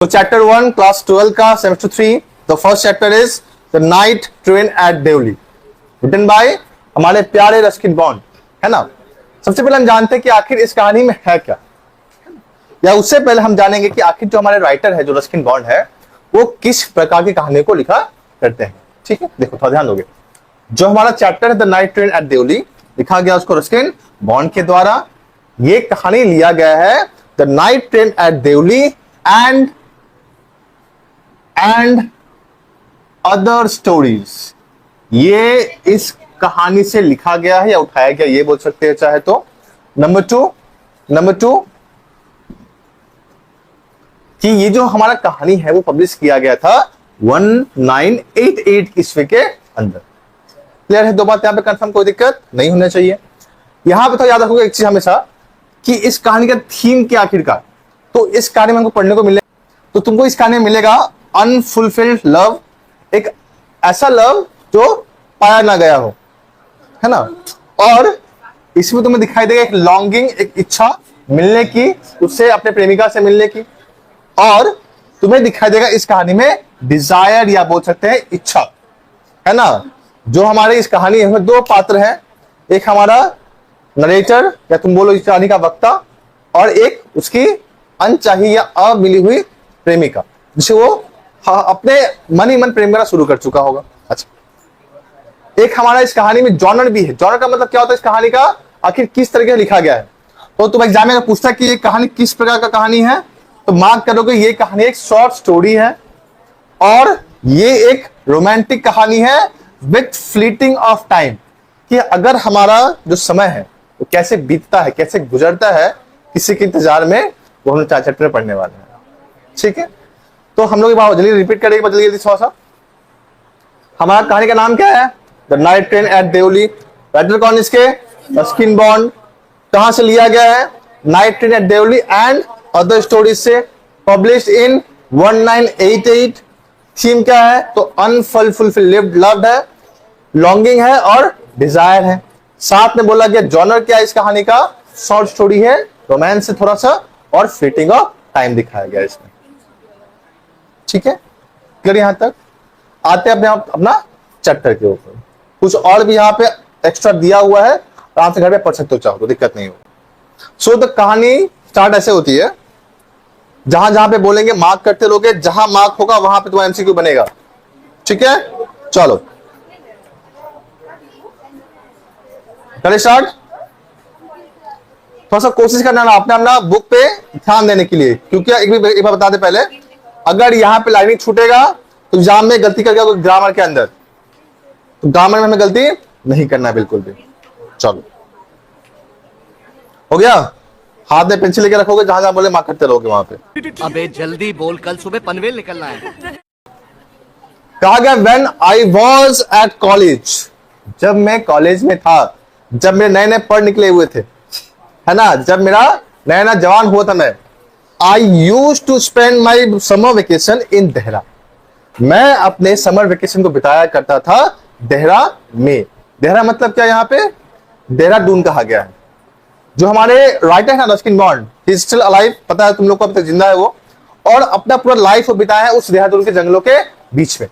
तो chapter 1 class 12 का semester 3 the first chapter is the night train at Deoli, written by हमारे प्यारे Ruskin bond, है ना। सबसे पहले हम जानते हैं कि आखिर इस कहानी में है क्या, या उससे पहले हम जानेंगे कि आखिर जो हमारे राइटर है, जो रस्किन बॉन्ड है, वो किस प्रकार की कहानी को लिखा करते हैं। ठीक है, देखो थोड़ा ध्यान दोगे। जो हमारा चैप्टर है the night train at Deoli, लिखा गया उसको रस्किन बॉन्ड के द्वारा। ये कहानी लिया गया है the night train at Deoli and other stories. ये इस कहानी से लिखा गया है या उठाया गया, ये बोल सकते हैं चाहे तो। नंबर टू कि ये जो हमारा कहानी है वो पब्लिश किया गया था 1988 ईस्वी के अंदर। क्लियर है? दो बात यहां पे कंफर्म, कोई दिक्कत नहीं होना चाहिए। यहां पे तो याद रखोगे एक चीज हमेशा कि इस कहानी का थीम क्या आखिरकार। तो इस कहानी में हमको पढ़ने को मिलेगा, तो तुमको इस कहानी में मिलेगा अनफुलफिल्ड लव, एक ऐसा लव जो पाया ना गया हो, है ना। और इसमें तुम्हें दिखाई देगा एक लॉन्गिंग, एक इच्छा मिलने की, उससे अपने प्रेमिका से मिलने की। और तुम्हें दिखाई देगा इस कहानी में डिजायर, या बोल सकते हैं इच्छा, है ना। जो हमारे इस कहानी में दो पात्र हैं, एक हमारा नरेटर या तुम बोलो इस कहानी का वक्ता, और एक उसकी अनचाही या अमिली हुई प्रेमिका, जिसे वो अपने मन ही मन प्रेम करना शुरू कर चुका होगा। अच्छा, एक हमारा इस कहानी में जॉनर भी है। जॉनर का मतलब क्या होता है, इस कहानी का आखिर किस तरीके से लिखा गया है। तो तुम एग्जाम में पूछता है कि ये कहानी किस प्रकार का कहानी है, तो मार्क करोगे ये कहानी एक शॉर्ट स्टोरी है और ये एक रोमांटिक कहानी है विथ फ्लीटिंग ऑफ टाइम, कि अगर हमारा जो समय है वो कैसे बीतता है, कैसे गुजरता है, किसी के इंतजार में, वो हम 4 चैप्टर पढ़ने वाले हैं। ठीक है, तो हम लोग जल्दी रिपीट करेंगे, जल्दी थोड़ा सा। हमारा कहानी का नाम क्या है, the night train at Deoli. Writer कौन इसके, रस्किन बॉन्ड। कहां से लिया गया है, night train at Deoli and other stories से, पब्लिश्ड इन 1988। थीम क्या है, तो अनफुलफिल्ड लव है, लॉन्गिंग है और डिजायर है। साथ में बोला गया जॉनर क्या है इस कहानी का, शॉर्ट स्टोरी है, रोमांस से थोड़ा सा, और फ्लीटिंग ऑफ टाइम दिखाया गया इसमें। ठीक है, क्लियर? यहां तक आते हैं अपना चैप्टर के ऊपर। कुछ और भी यहाँ पे एक्स्ट्रा दिया हुआ है, आराम से घर पे पढ़ सकते हो चाहो तो, दिक्कत नहीं होगी। सो द कहानी स्टार्ट ऐसे होती है, जहां जहां पे बोलेंगे मार्क करते रहोगे, जहां मार्क होगा वहां पे तुम्हारा एमसीक्यू बनेगा। ठीक है, चलो चलिए स्टार्ट। थोड़ा सा कोशिश करना ना अपना बुक पे ध्यान देने के लिए, क्योंकि एक बार बता दे पहले, अगर यहां पे लाइनिंग छूटेगा तो एग्जाम में गलती कर गया ग्रामर के अंदर, तो ग्रामर में हमें गलती नहीं करना बिल्कुल भी। चलो हो गया, हाथ में पेंसिल लेके रखोगे, जहां जहां बोले मार्क करते रहोगे वहां पे। अबे जल्दी बोल, कल सुबह पनवेल निकलना है। कहा गया when I was at college, जब मैं कॉलेज में था, जब मेरे नए नए पढ़ निकले हुए थे, है ना, जब मेरा नया नया जवान हुआ था मैं। I used to spend my summer vacation in Dehra, मैं अपने समर वेकेशन को बिताया करता था देहरा में। देहरा मतलब क्या, यहाँ पे देहरादून कहा गया है। जो हमारे राइटर है Ruskin bond, he is still alive, पता है तुम लोग को, अभी तक जिंदा है वो, और अपना पूरा लाइफ बिताया है उस देहरादून के जंगलों के बीच में,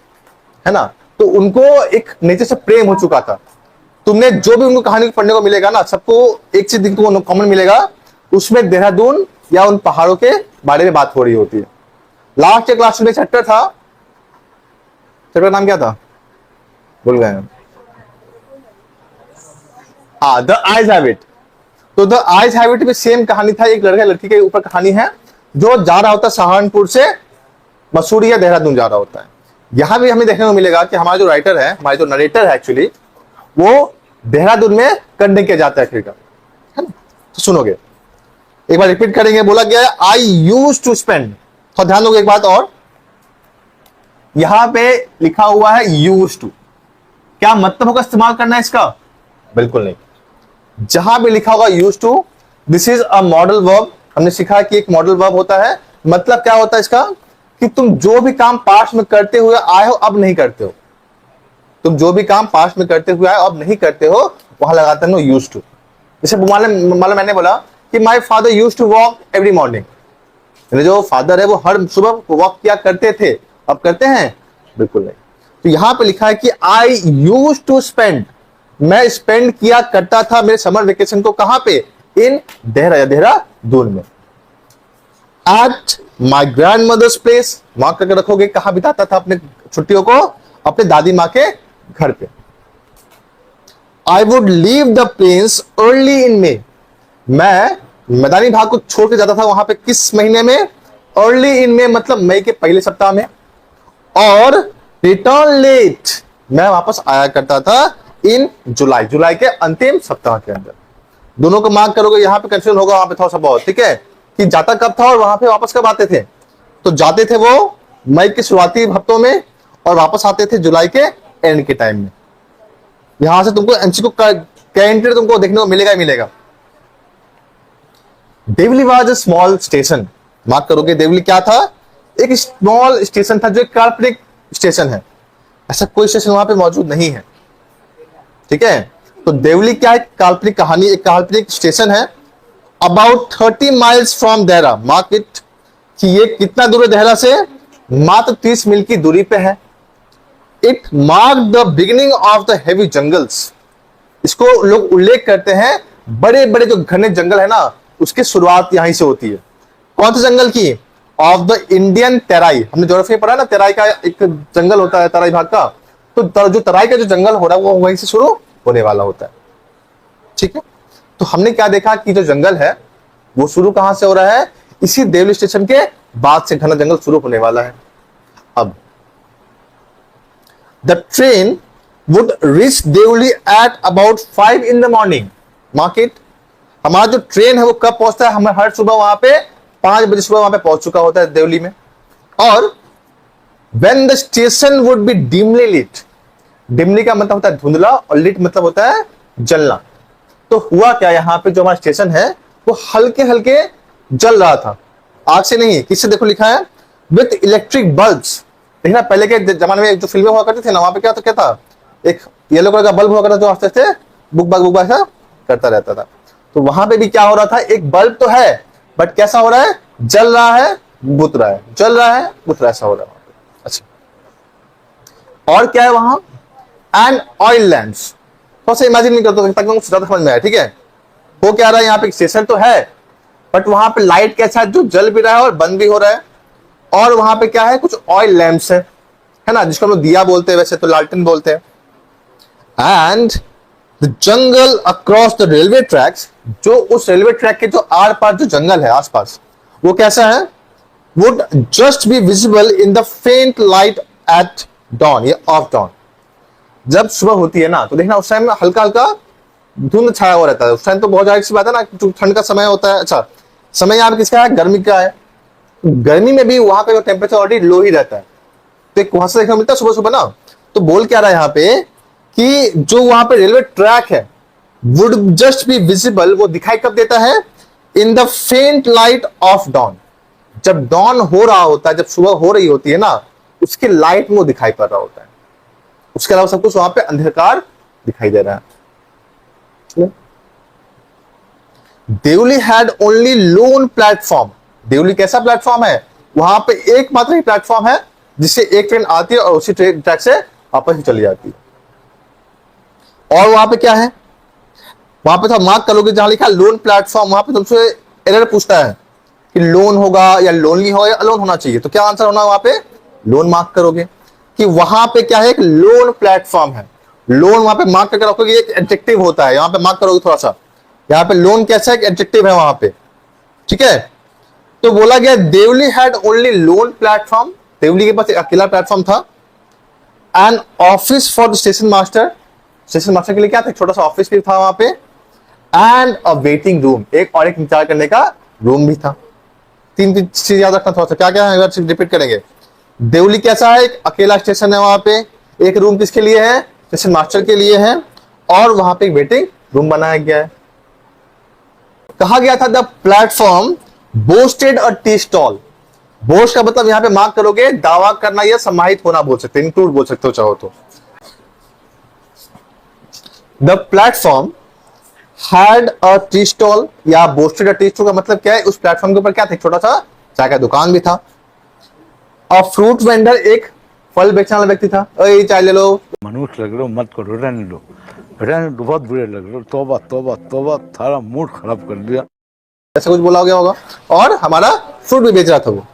है ना। तो उनको एक नेचर से प्रेम हो चुका था। तुमने जो भी उनको कहानी पढ़ने को मिलेगा ना, सबको एक चीज तुमको कॉमन मिलेगा, उसमें देहरादून या उन पहाड़ों के बारे में बात हो रही होती है। लास्ट क्लास में चैप्टर था, चैप्टर का नाम क्या था भूल गए, हाँ, द आइज हैव इट। तो द आइज हैव इट में सेम कहानी था, एक लड़का लड़की के ऊपर कहानी है, जो जा रहा होता है सहारनपुर से मसूरी या देहरादून जा रहा होता है। यहां भी हमें देखने को मिलेगा कि हमारा जो राइटर है, हमारे जो नरेटर है एक्चुअली, वो देहरादून में करने के जाता है आखिरकार, है ना। तो सुनोगे, एक बार रिपीट करेंगे। बोला गया है आई यूज्ड टू स्पेंड, तो ध्यान दोगे एक बात और, यहां पे लिखा हुआ है यूज्ड टू, क्या मतलब होगा इस्तेमाल करना है इसका, बिल्कुल नहीं। जहां भी लिखा होगा used to, this is a modal verb. हमने सीखा कि एक मॉडल वर्ब होता है, मतलब क्या होता है इसका, कि तुम जो भी काम पास्ट में करते हुए आए हो अब नहीं करते हो, तुम जो भी काम पास्ट में करते हुए आए अब नहीं करते हो, वहां लगाते हैं यूज्ड टू। जैसे मैंने बोला कि my father used to walk every morning, मेरे जो फादर है वो हर सुबह वॉक किया करते थे, अब करते हैं? बिल्कुल नहीं। तो यहां पे लिखा है कि आई यूज टू स्पेंड, मैं स्पेंड किया करता था मेरे समर वेकेशन को कहां पे? इन देहरादून में। At my grandmother's place, mark करके रखोगे कहां बिताता था अपने छुट्टियों को? अपने दादी माँ के घर पे। I would leave the plains early in May, मैं मैदानी भाग को छोड़ के जाता था वहां पे किस महीने में? अर्ली इन मे, मतलब मई के पहले सप्ताह में। और रिटर्न लेट, मैं वापस आया करता था इन जुलाई, जुलाई के अंतिम सप्ताह के अंदर। दोनों को मार्क करोगे, यहां पे कंफ्यूजन होगा, वहां पे थोड़ा सा बहुत, ठीक है, कि जाता कब था और वहां पे वापस कब आते थे। तो जाते थे वो मई के शुरुआती हफ्तों में और वापस आते थे जुलाई के एंड के टाइम में। यहां से तुमको एमसीक्यू कैरेंटेड तुमको देखने को मिलेगा ही मिलेगा। Deoli was a small station, mark करोगे देवली क्या था? एक स्मॉल स्टेशन था, जो एक काल्पनिक स्टेशन है, ऐसा कोई स्टेशन वहां पे मौजूद नहीं है, ठीक है। तो देवली क्या है? काल्पनिक कहानी, एक काल्पनिक स्टेशन है। About 30 miles from Dehra, mark it, कि ये कितना दूर है देहरा से? मात्र 30 मील की दूरी पे है। It mark the beginning of the heavy jungles, इसको लोग उल्लेख करते हैं बड़े बड़े जो घने जंगल है ना, उसकी शुरुआत यहीं से होती है। कौन से जंगल की? ऑफ द इंडियन तराई, हमने ज्योग्राफी में पढ़ा ना, तराई का एक जंगल होता है, तराई भाग का। तो जो तराई का जो जंगल हो रहा है वो वहीं से शुरू होने वाला होता है, ठीक है। तो हमने क्या देखा कि जो जंगल है वो शुरू कहां से हो रहा है? इसी देवली स्टेशन के बाद से घना जंगल शुरू होने वाला है। अब the train would reach Deoli at about 5 in the morning, mark it, हमारा जो ट्रेन है वो कब पहुंचता है? हमें हर सुबह वहां पे 5 बजे सुबह वहां पे पहुंच चुका होता है देवली में। और when the station would be dimly lit, dimly का मतलब होता है धुंधला और लिट मतलब होता है जलना। तो हुआ क्या, यहां पे जो हमारा स्टेशन है वो हल्के हल्के जल रहा था, आग से नहीं, किससे? देखो लिखा है विथ इलेक्ट्रिक बल्ब्स। देखना पहले के जमाने में जो फिल्में हुआ करती थी ना, वहां पे क्या था, एक येलो कलर का बल्ब हुआ करता जो आस्ते आस्ते बुक बाग ऐसा करता रहता था। तो वहां पे भी क्या हो रहा था, एक बल्ब तो है बट कैसा हो रहा है? जल रहा है, बुत रहा है, जल रहा है, बुत रहा है, ऐसा हो रहा है वहां पे। अच्छा, और क्या है वहां? एंड ऑयल लैंप्स, थोड़ा सा इमेजिन नहीं करते ताकि तुमको ज्यादा समझ में आए, ठीक है। वो क्या रहा है, यहाँ पे स्टेशन तो है बट वहां पे लाइट कैसा है? जो जल भी रहा है और बंद भी हो रहा है। और वहां पे क्या है? कुछ ऑयल लैंप्स है ना, जिसको हम लोग दिया बोलते हैं, वैसे तो लालटेन बोलते हैं। And the jungle across the railway tracks, जो उस रेलवे ट्रैक के जो आर पार जो जंगल है आसपास, वो कैसा है? Would just be visible in the faint light at dawn या ऑफ डॉन। जब सुबह होती है ना तो देखना उस टाइम में हल्का हल्का धुंध छाया हुआ रहता है। उस टाइम तो बहुत जाहिर सी बात है ना, ठंड का समय होता है। अच्छा, समय यहाँ पे किसका है? गर्मी का है। गर्मी में भी वहां का जो टेम्परेचर ऑलरेडी लो ही रहता है, तो एक कुहासा देखने को मिलता है सुबह सुबह ना। तो बोल क्या रहा है यहाँ पे कि जो वहां पे रेलवे ट्रैक है वुड जस्ट बी विजिबल, वो दिखाई कब देता है? In the faint light of dawn, जब डॉन हो रहा होता है, जब सुबह हो रही होती है ना, उसके लाइट में वो दिखाई पड़ रहा होता है। उसके अलावा सब कुछ वहां पे अंधकार दिखाई दे रहा है। Deoli had only lone platform, Deoli कैसा प्लेटफॉर्म है? वहां पे एकमात्र ही प्लेटफॉर्म है जिससे एक ट्रेन आती है और उसी ट्रेन ट्रैक से वापस ही चली जाती है। और वहां पे क्या है? वहां पे तो मार्क करोगे जहां लिखा है लोन प्लेटफॉर्म, वहां पे तुमसे एरर पूछता है कि लोन होगा या लोनली होगा या अलोन होना चाहिए, तो क्या आंसर होना वहां पे? लोन मार्क करोगे कि वहां पे क्या है? एक लोन प्लेटफॉर्म है। लोन वहां पे मार्क करके रखोगे, एक एडजेक्टिव होता है, यहां पे मार्क करोगे थोड़ा सा। यहां पे लोन कैसा है? एडजेक्टिव है वहां पे, ठीक है। तो बोला गया Deoli had only lone platform, Deoli के पास एक अकेला प्लेटफॉर्म था। An office for the station master, station master के लिए क्या था? छोटा सा ऑफिस भी था वहां पे। एंड अ वेटिंग रूम, एक और एक इंतजार करने का रूम भी था। तीन चीज याद रखना थोड़ा सा, क्या क्या है एक बार रिपीट करेंगे। देवली कैसा है? एक अकेला स्टेशन है, वहां पे एक रूम किसके लिए है? स्टेशन मास्टर के लिए है। और वहां पे एक वेटिंग रूम बनाया गया है। कहा गया था the platform boasted a tea stall, boast का मतलब यहां पे मार्क करोगे दावा करना या सम्मानित होना बोल सकते, इंक्लूड बोल सकते हो चाहो तो। The platform had a tea stall या बोस्टेड अ टी स्टॉल का मतलब क्या है? उस प्लेटफॉर्म के ऊपर क्या था? छोटा सा चाय का दुकान भी था। और फ्रूट वेंडर, एक फल बेचने वाला व्यक्ति था। ओए चाय ले लो। मनुष्य लग रहे हो, मत करो, रहने दो, बहुत बुरे लग रहे हो, तौबा तौबा तौबा, सारा मूड खराब कर दिया। ऐसा कुछ बोला हो गया होगा। और हमारा फ्रूट भी बेच रहा था वो।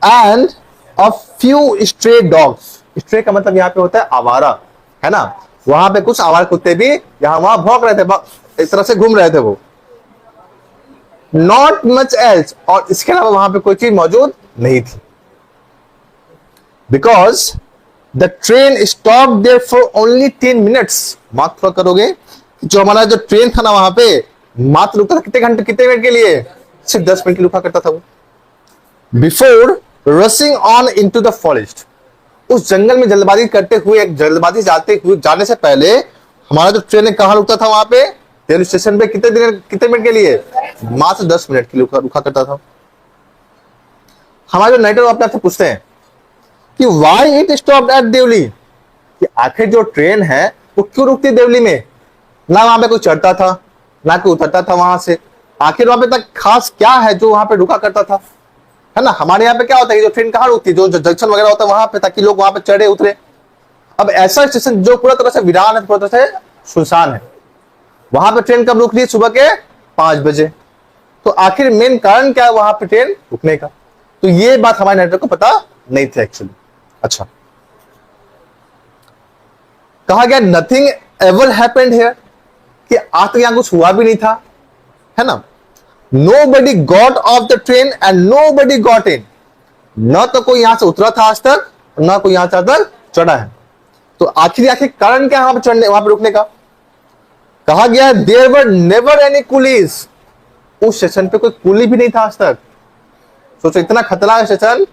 And a few stray dogs, stray का मतलब यहाँ पे होता है आवारा, है ना। वहां पे कुछ आवारा कुत्ते भी यहाँ वहां भौंक रहे थे, इस तरह से घूम रहे थे वो। नॉट मच एल्स, और इसके अलावा वहां पे कोई चीज मौजूद नहीं थी। Because the train stop there for only 10 minutes. Mark थोड़ा करोगे, जो हमारा जो ट्रेन था ना वहां पे मात्र रुकता था कितने घंटे, कितने मिनट के लिए, सिर्फ 10 मिनट के लिए रुका करता था वो। Before rushing on into the forest, उस जंगल में जल्दबाजी करते हुए, जल्दबाजी जाने से पहले हमारा जो ट्रेन कहां रुकता था, वहां पे रेलवे स्टेशन पे कितने मिनट के लिए, मात्र 10 मिनट के लिए रुका करता था। हमारे जो नाइटर अपने आपसे पूछते हैं कि why it stopped at Deoli, कि आखिर जो ट्रेन है वो क्यों रुकती है देवली में। ना वहां पे कोई चढ़ता था, ना कोई उतरता था वहां से। आखिर वहां पे तक खास क्या है जो वहां पे रुका करता था, है ना। हमारे यहाँ पे क्या होता है, जो ट्रेन कहाँ रुकती है, जो जंक्शन वगैरह होता है वहां पे, ताकि लोग वहां पे चढ़े उतरे। अब ऐसा स्टेशन जो पूरा तरह से वीरान है, पूरा तरह से सुनसान है, वहां पे ट्रेन कब रुक रही है, सुबह के 5 बजे। तो आखिर मेन कारण क्या है वहां पे ट्रेन रुकने का। तो ये बात हमारे नेटवर्क को पता नहीं थी एक्चुअली। अच्छा, कहा गया नथिंग एवर हैपेंड हियर, कि आज तक यहां कुछ हुआ भी नहीं था, है ना। Nobody got off the train and nobody got in. न तो कोई यहां से उतरा था आज तक, ना कोई यहां से आज तक चढ़ा है। तो आखिर कारण क्या है वहां पे चढ़ने, वहां पे रुकने का। कहा गया there were never any coolies, उस स्टेशन पे कोई कुली भी नहीं था आज तक। सोचो इतना खतरनाक स्टेशन,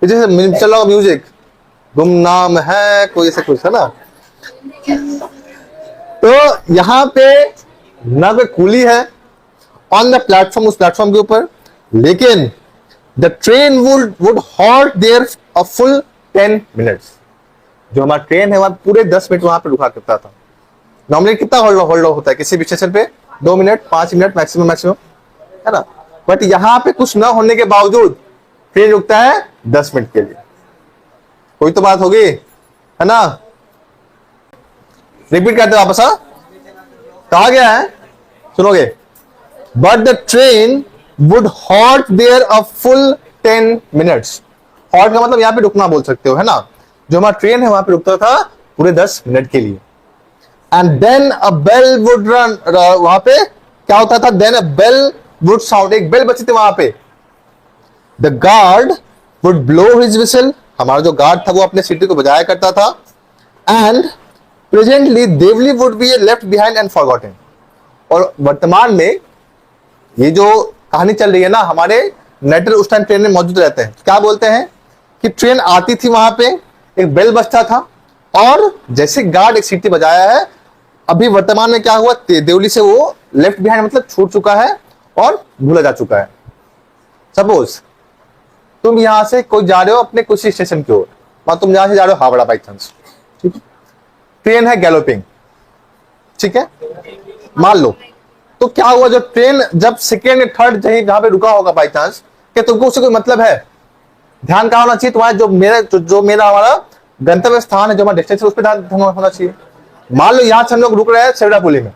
पीछे से चल रहा म्यूजिक, गुमनाम है कोई, ऐसा कुछ है ना। तो यहां पे ना कोई कुली है ऑन द प्लेटफॉर्म, उस प्लेटफॉर्म के ऊपर, लेकिन the train would halt there a full 10 minutes. जो हमारा ट्रेन है वहां पूरे 10 मिनट वहां पे रुका करता था। नॉर्मली कितना होल्ड होता है किसी भी स्टेशन पे, 2 मिनट 5 मिनट मैक्सिमम, है ना। बट यहां पे कुछ ना होने के बावजूद ट्रेन रुकता है 10 मिनट के लिए। कोई तो बात होगी, है ना। रिपीट करते वापस। कहा गया है, सुनोगे, but the train would halt there a full 10 minutes. halt का मतलब यहां पे रुकना बोल सकते हो, है ना। जो हमारा ट्रेन है वहां पे रुकता था पूरे 10 मिनट के लिए। and then a bell would run, वहां पे क्या होता था, then a bell would sound, एक बेल बजती थी वहां पे। the guard would blow his whistle, हमारा जो गार्ड था वो अपने सीटी को बजाया करता था। and presently Devli would be left behind and forgotten. और वर्तमान में ये जो कहानी चल रही है ना, हमारे नेटर उस टाइम ट्रेन में मौजूद रहते हैं। क्या बोलते हैं कि ट्रेन आती थी, वहां पे एक बेल बजता था, और जैसे गार्ड एक सीटी बजाया है, अभी वर्तमान में क्या हुआ, देवली से वो लेफ्ट बिहाइंड मतलब छूट चुका है और भूला जा चुका है। सपोज तुम यहां से कोई जा रहे हो अपने कुछ स्टेशन की ओर, और तुम यहां से जा रहे हो हावड़ा बाई चांस, ठीक है। ट्रेन है गैलोपिंग, ठीक है, मान लो। तो क्या हुआ, जो ट्रेन जब सेकेंड थर्ड जहां पे रुका होगा बाई चांस, क्या तुमको उससे कोई मतलब है। ध्यान कहां होना चाहिए तुम्हारा, जो मेरा हमारा गंतव्य स्थान है, जो हमारा डेस्टिनेशन, उस पर ध्यान होना चाहिए। मान लो यहां से हम लोग रुक रहे हैं सेवड़ापुली में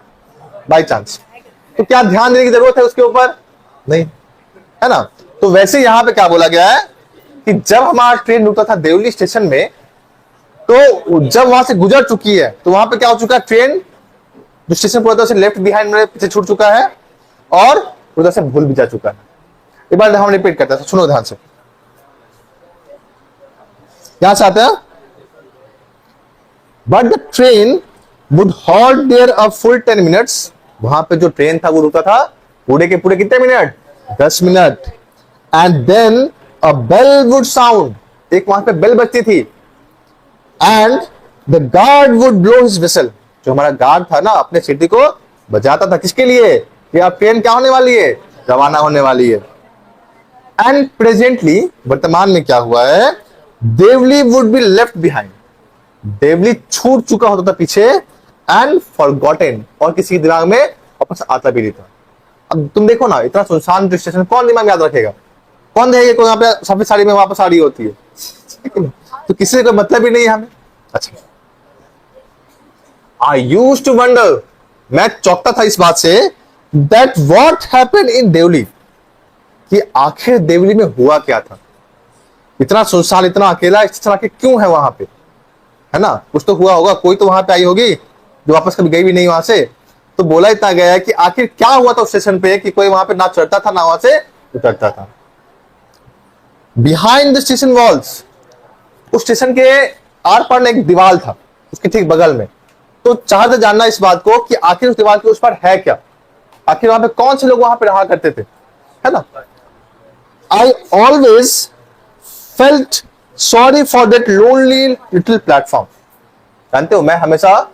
बाई चांस, तो क्या ध्यान देने की जरूरत है उसके ऊपर, नहीं, है ना। तो वैसे यहां पे क्या बोला गया है कि जब हमारा ट्रेन रुका था देवली स्टेशन में, तो जब वहां से गुजर चुकी है, तो वहां पे क्या हो चुका है, ट्रेन जो स्टेशन पर से लेफ्ट बिहाइंड में पीछे छूट चुका है और उधर से भूल भी जा चुका है। एक बार हम रिपीट करते हैं, सुनो ध्यान से, यहां से आते हैं। But the train would halt there a full 10 minutes, वहां पे जो ट्रेन था वो रुका था पूरे के पूरे कितने minute, 10 minute. And then a bell would sound, एक वहां पे बेल बजती थी। And the guard would blow his whistle, जो हमारा गार्ड था ना अपने सीटी को बजाता था, किसके लिए, कि अब ट्रेन क्या होने वाली है, रवाना होने वाली है। एंड प्रेजेंटली वर्तमान में क्या हुआ है, Deoli would be left behind, Deoli छूट चुका होता था पीछे, एंड फॉरगॉटेन, और किसी दिमाग में वापस आता भी नहीं था। अब तुम देखो ना, इतना सुनसान स्टेशन कौन दिमाग में याद रखेगा, कौन देखेगा कोई वहां पे सफेद साड़ी में वहां पर साड़ी होती है? तो किसी से कोई मतलब ही नहीं है हमें। अच्छा, आई यूज्ड टू वंडर, मैं चौंकता था इस बात से, that what happened in Deoli, कि आखिर देवली में हुआ क्या था। इतना सुनसान, इतना अकेला इस तरह के क्यों है वहां पे, है ना? कुछ तो हुआ होगा, कोई तो वहां पे आई होगी जो वापस कभी गई भी नहीं वहां से। तो बोला इतना गया है कि आखिर क्या हुआ था उस स्टेशन पे कि कोई वहां पे ना चढ़ता था ना वहां से उतरता था। बिहाइंड द स्टेशन वॉल्स, उस स्टेशन के आर पार एक दीवार था, उसके ठीक बगल में। तो चाहते जानना इस बात को कि आखिर उस दीवार के उस पार है क्या, आखिर वहां पे कौन से लोग वहां पे रहा करते थे, है ना? I always felt sorry for that lonely little platform. जानते हो, मैं हमेशा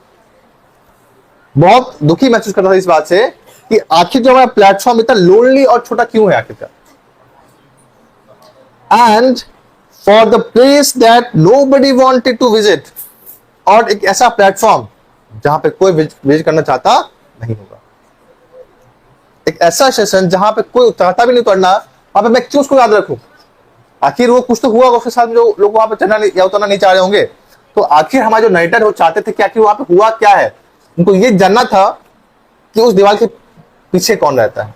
बहुत दुखी महसूस करता था इस बात से कि आखिर जो हमारा प्लेटफॉर्म इतना लोनली और छोटा क्यों है आखिर का। And for the place that nobody wanted to visit, और एक ऐसा प्लेटफॉर्म जहां पे कोई विजिट करना चाहता नहीं होगा, एक ऐसा स्टेशन जहां पे कोई चाहता भी नहीं उतरना, वहां पे मैं क्यों उसको याद रखूं? आखिर वो कुछ तो हुआ उसके साथ, जो लोग वहां पे चढ़ना या उतरना नहीं चाह रहे होंगे। तो आखिर हमारे जो नाइटर वो चाहते थे कि आखिर वहां पे हुआ क्या है, उनको ये जानना था कि उस दीवार के पीछे कौन रहता है।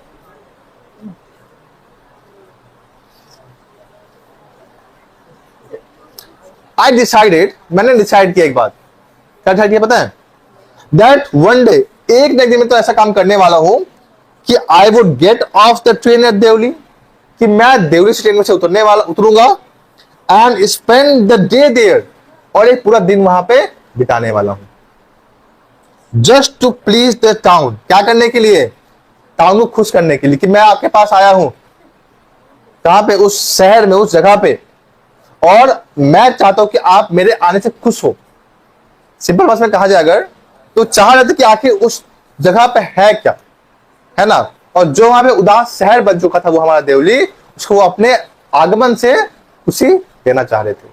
आई डिसाइडेड, मैंने डिसाइड किया एक बात, क्या डिसाइड किया पता है? दैट वन डे, एक दिन में तो ऐसा काम करने वाला हूं कि I would get off the train at Deoli, कि मैं देवली से ट्रेन में से उतरूंगा and spend the day there, और एक पूरा दिन वहां पे बिताने वाला हूं। Just to please the town, क्या करने के लिए? टाउन को खुश करने के लिए, कि मैं आपके पास आया हूं, कहां पे? उस शहर में, उस जगह पे, और मैं चाहता हूं कि आप मेरे आने से खुश हो। सिंपल भाषा में कहा जाए अगर, तो चाह रहे थे कि आखिर उस जगह पे है क्या, है ना? और जो वहां पे उदास शहर बन चुका था वो हमारा देवली, उसको वो अपने आगमन से खुशी देना चाह रहे थे।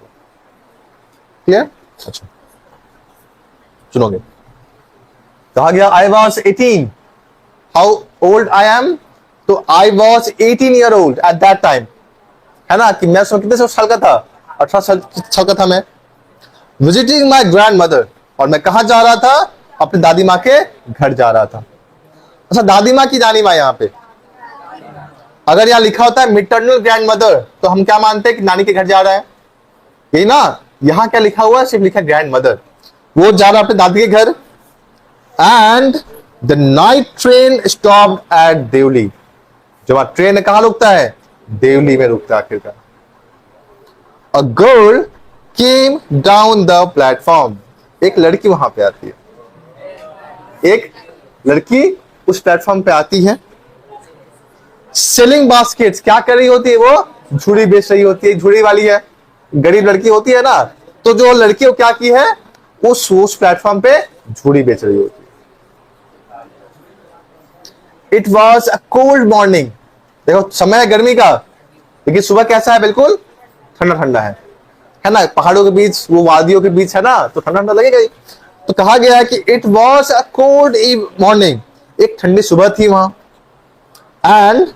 क्लियर? अच्छा, सुनोगे, कहा गया I was 18, how old I am, तो I was 18 year old at that time, है ना? कि मैं कितने साल का था? 18 साल का था मैं। विजिटिंग माई ग्रैंड मदर, और मैं कहा जा रहा था? अपनी दादी माँ के घर जा रहा था। अच्छा, दादी माँ की दादी माँ, यहाँ पे अगर यहाँ लिखा होता है मिटरनल ग्रैंड मदर, तो हम क्या मानते हैं कि नानी के घर जा रहा है, यही ना? यहाँ क्या लिखा हुआ है? सिर्फ लिखा ग्रैंड मदर, वो जा रहा है अपने दादी के घर। And the night train stopped at Deoli, जब ट्रेन कहां रुकता है? देवली में रुकता है आखिरकार। A girl came down the platform, एक लड़की वहां पे आती है, एक लड़की उस प्लेटफॉर्म पे आती है। सेलिंग बास्केट्स, क्या कर रही होती है वो? झूड़ी बेच रही होती है, झूड़ी वाली है, गरीब लड़की होती है ना, तो जो लड़की वो क्या की है, उस प्लेटफॉर्म पे झूड़ी बेच रही होती है। It was a cold morning, देखो समय है गर्मी का, लेकिन सुबह कैसा है? बिल्कुल ठंडा ठंडा है ना? पहाड़ों के बीच, वो वादियों के बीच है ना, तो ठंडा ठंडा लगेगा ही। तो कहा गया है कि it was a cold morning, एक ठंडी सुबह थी वहां। And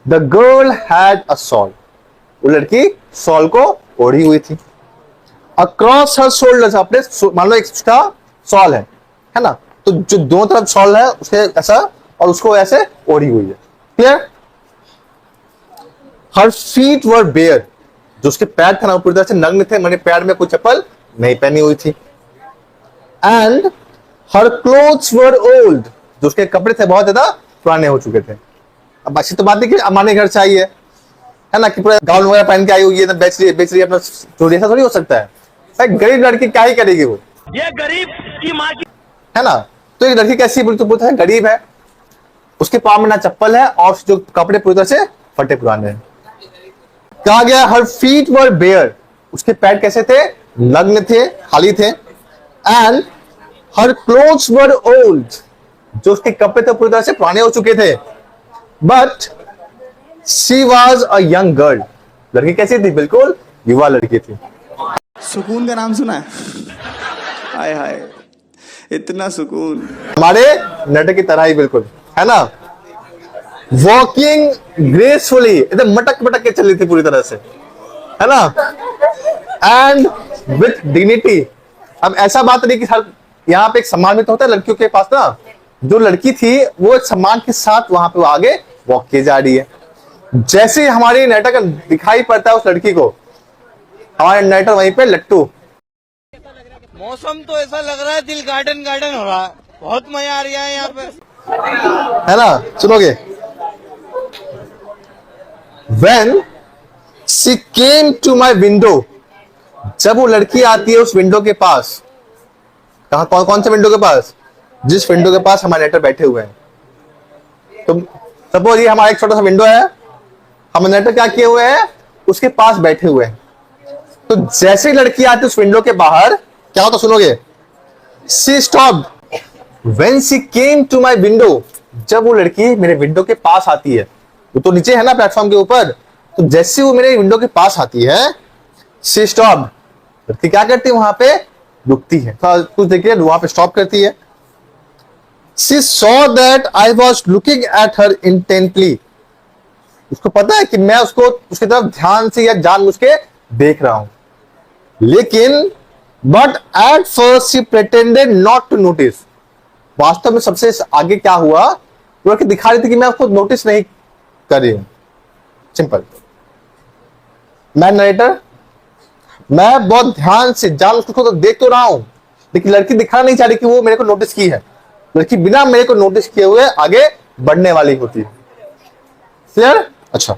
the girl had a shawl, वो लड़की शॉल को ओढ़ी हुई थी। अक्रॉस हर शोल्डर्स, अपने मान लो एक उसका शॉल है ना? तो जो दोनों तरफ शॉल है उसके ऐसा, और उसको ऐसे ओढ़ी हुई है। क्लियर? हर फीट वर बेयर, जो उसके पैर थे ना वो पूरी तरह से नग्न थे, मैंने पैर में कोई चप्पल नहीं पहनी हुई थी। And her clothes were old, जो उसके कपड़े थे बहुत ज्यादा पुराने हो चुके थे। अब अच्छी तो बात है कि अमाने घर से आई है ना, कि पूरा गाउन वगैरह पहन के आई हुई है, बेच रही है अपना चोरी, ऐसा थोड़ी हो सकता है भाई। गरीब लड़की क्या ही करेगी वो, ये गरीब की माँ की, है ना? तो एक लड़की कैसी बोलती, बोलता है गरीब है, उसके पाँव में ना चप्पल है, और जो कपड़े पूरी तरह से फटे पुराने हैं। कहा गया हर फीट वर बेयर, उसके पैर कैसे थे? नग्न थे, खाली थे। And her clothes were old, जो उसके कपड़े थे पूरी तरह से पुराने हो चुके थे। But she was a young girl, लड़की कैसी थी? बिल्कुल युवा लड़की थी। सुकून का नाम सुना है? हाय हाय, इतना सुकून। हमारे नाटक की तरह ही बिल्कुल, है ना? वॉकिंग ग्रेसफुली, एकदम मटक मटक के चल रही थी पूरी तरह से, है ना, एंड विथ डिग्निटी। अब ऐसा बात नहीं कि हर यहाँ पे एक सम्मान भी तो होता है लड़कियों के पास ना, जो लड़की थी वो एक सम्मान के साथ वहां पे वो आगे वॉक किए जा रही है। जैसे ही हमारी नायटर का दिखाई पड़ता है उस लड़की को, हमारे नायटर वहीं पे लट्टू। मौसम तो ऐसा लग रहा है दिल गार्डन गार्डन हो रहा है, बहुत मजा आ रहा है यहाँ पे, है ना, सुनोगे। When she came to my window, जब वो लड़की आती है उस विंडो के पास, कहा कौन कौन से विंडो के पास, जिस विंडो के पास हमारे नेटर बैठे हुए हैं। तो सपोज ये हमारा एक छोटा सा विंडो है, हम नेटर क्या किए हुए हैं, उसके पास बैठे हुए हैं। तो जैसे ही लड़की आती है उस विंडो के बाहर, क्या होता सुनोगे, she stopped when she came to my window, जब वो लड़की मेरे विंडो के पास आती है, वो तो नीचे है ना प्लेटफॉर्म के ऊपर, तो जैसे वो मेरे विंडो के पास आती है, she stopped, लड़की क्या करती है वहां पे, रुकती है, कुछ देखिए वहां पे स्टॉप करती है। she saw that I was looking at her intently, उसको पता है कि मैं उसको उसकी तरफ ध्यान से या जानबूझ के देख रहा हूं, लेकिन but at first she pretended not to notice, वास्तव में सबसे आगे क्या हुआ, वो लड़की दिखा रही थी कि मैं उसको नोटिस नहीं कर रही हूं। सिंपल। मैं नरेटर, मैं बहुत ध्यान से जान उसको तो देख तो रहा हूं, लेकिन लड़की दिखा नहीं चाह रही कि वो मेरे को नोटिस की है। लड़की बिना मेरे को नोटिस किए हुए आगे बढ़ने वाली होती है। क्लियर? अच्छा।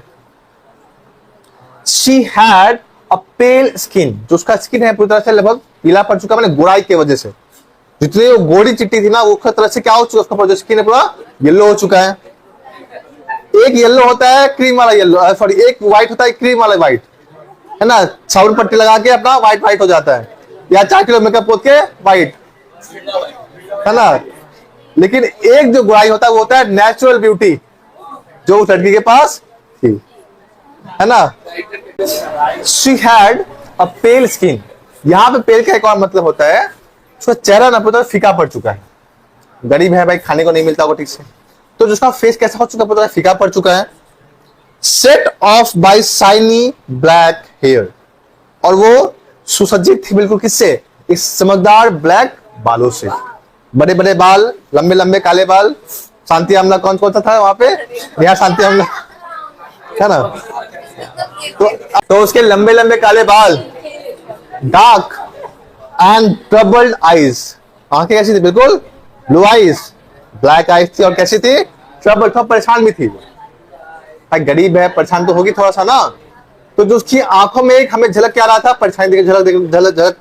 She had a pale skin, जो उसका स्किन है पूरी तरह से लगभग पीला पड़ चुका, मैंने गोराई की वजह से, जितनी वो गोरी चिट्टी थी ना वो तरह से क्या हो चुका, उसका जो स्किन है पूरा येलो हो चुका है। एक येलो होता है क्रीम वाला येलो, सॉरी एक व्हाइट होता है क्रीम वाला व्हाइट, है ना, साबुन पट्टी लगा के अपना व्हाइट व्हाइट हो जाता है, या 4 किलो मेकअप पोत के व्हाइट, है ना। लेकिन एक जो गोराई होता है वो होता है नेचुरल ब्यूटी, जो उस लड़की के पास थी, है ना। She had a pale skin, यहां पे पेल का एक और मतलब होता है, उसका चेहरा ना पूरा फीका पड़ चुका है, गरीब है भाई, खाने को नहीं मिलता होगा ठीक से, तो जिसका फेस कैसा हो चुका है, फीका पड़ चुका है। Set off by shiny black hair, और वो सुसज्जित थी बिल्कुल किससे, इस चमकदार ब्लैक बालों से, बड़े बड़े बाल, लंबे लंबे काले बाल। शांति आमला कौन सा था वहां पे, यहाँ शांति आमला है ना, तो उसके लंबे लंबे काले बाल, डार्क एंड ट्रबल्ड आईज, आंखें कैसी थी, बिल्कुल ब्लू आईज, ब्लैक आईज थी, और कैसी थी, ट्रबल, थोड़ा परेशान भी थी भाई, गरीब है परेशान तो होगी थोड़ा सा ना, तो जो उसकी आंखों में एक हमें झलक क्या रहा था, परेशानी झलक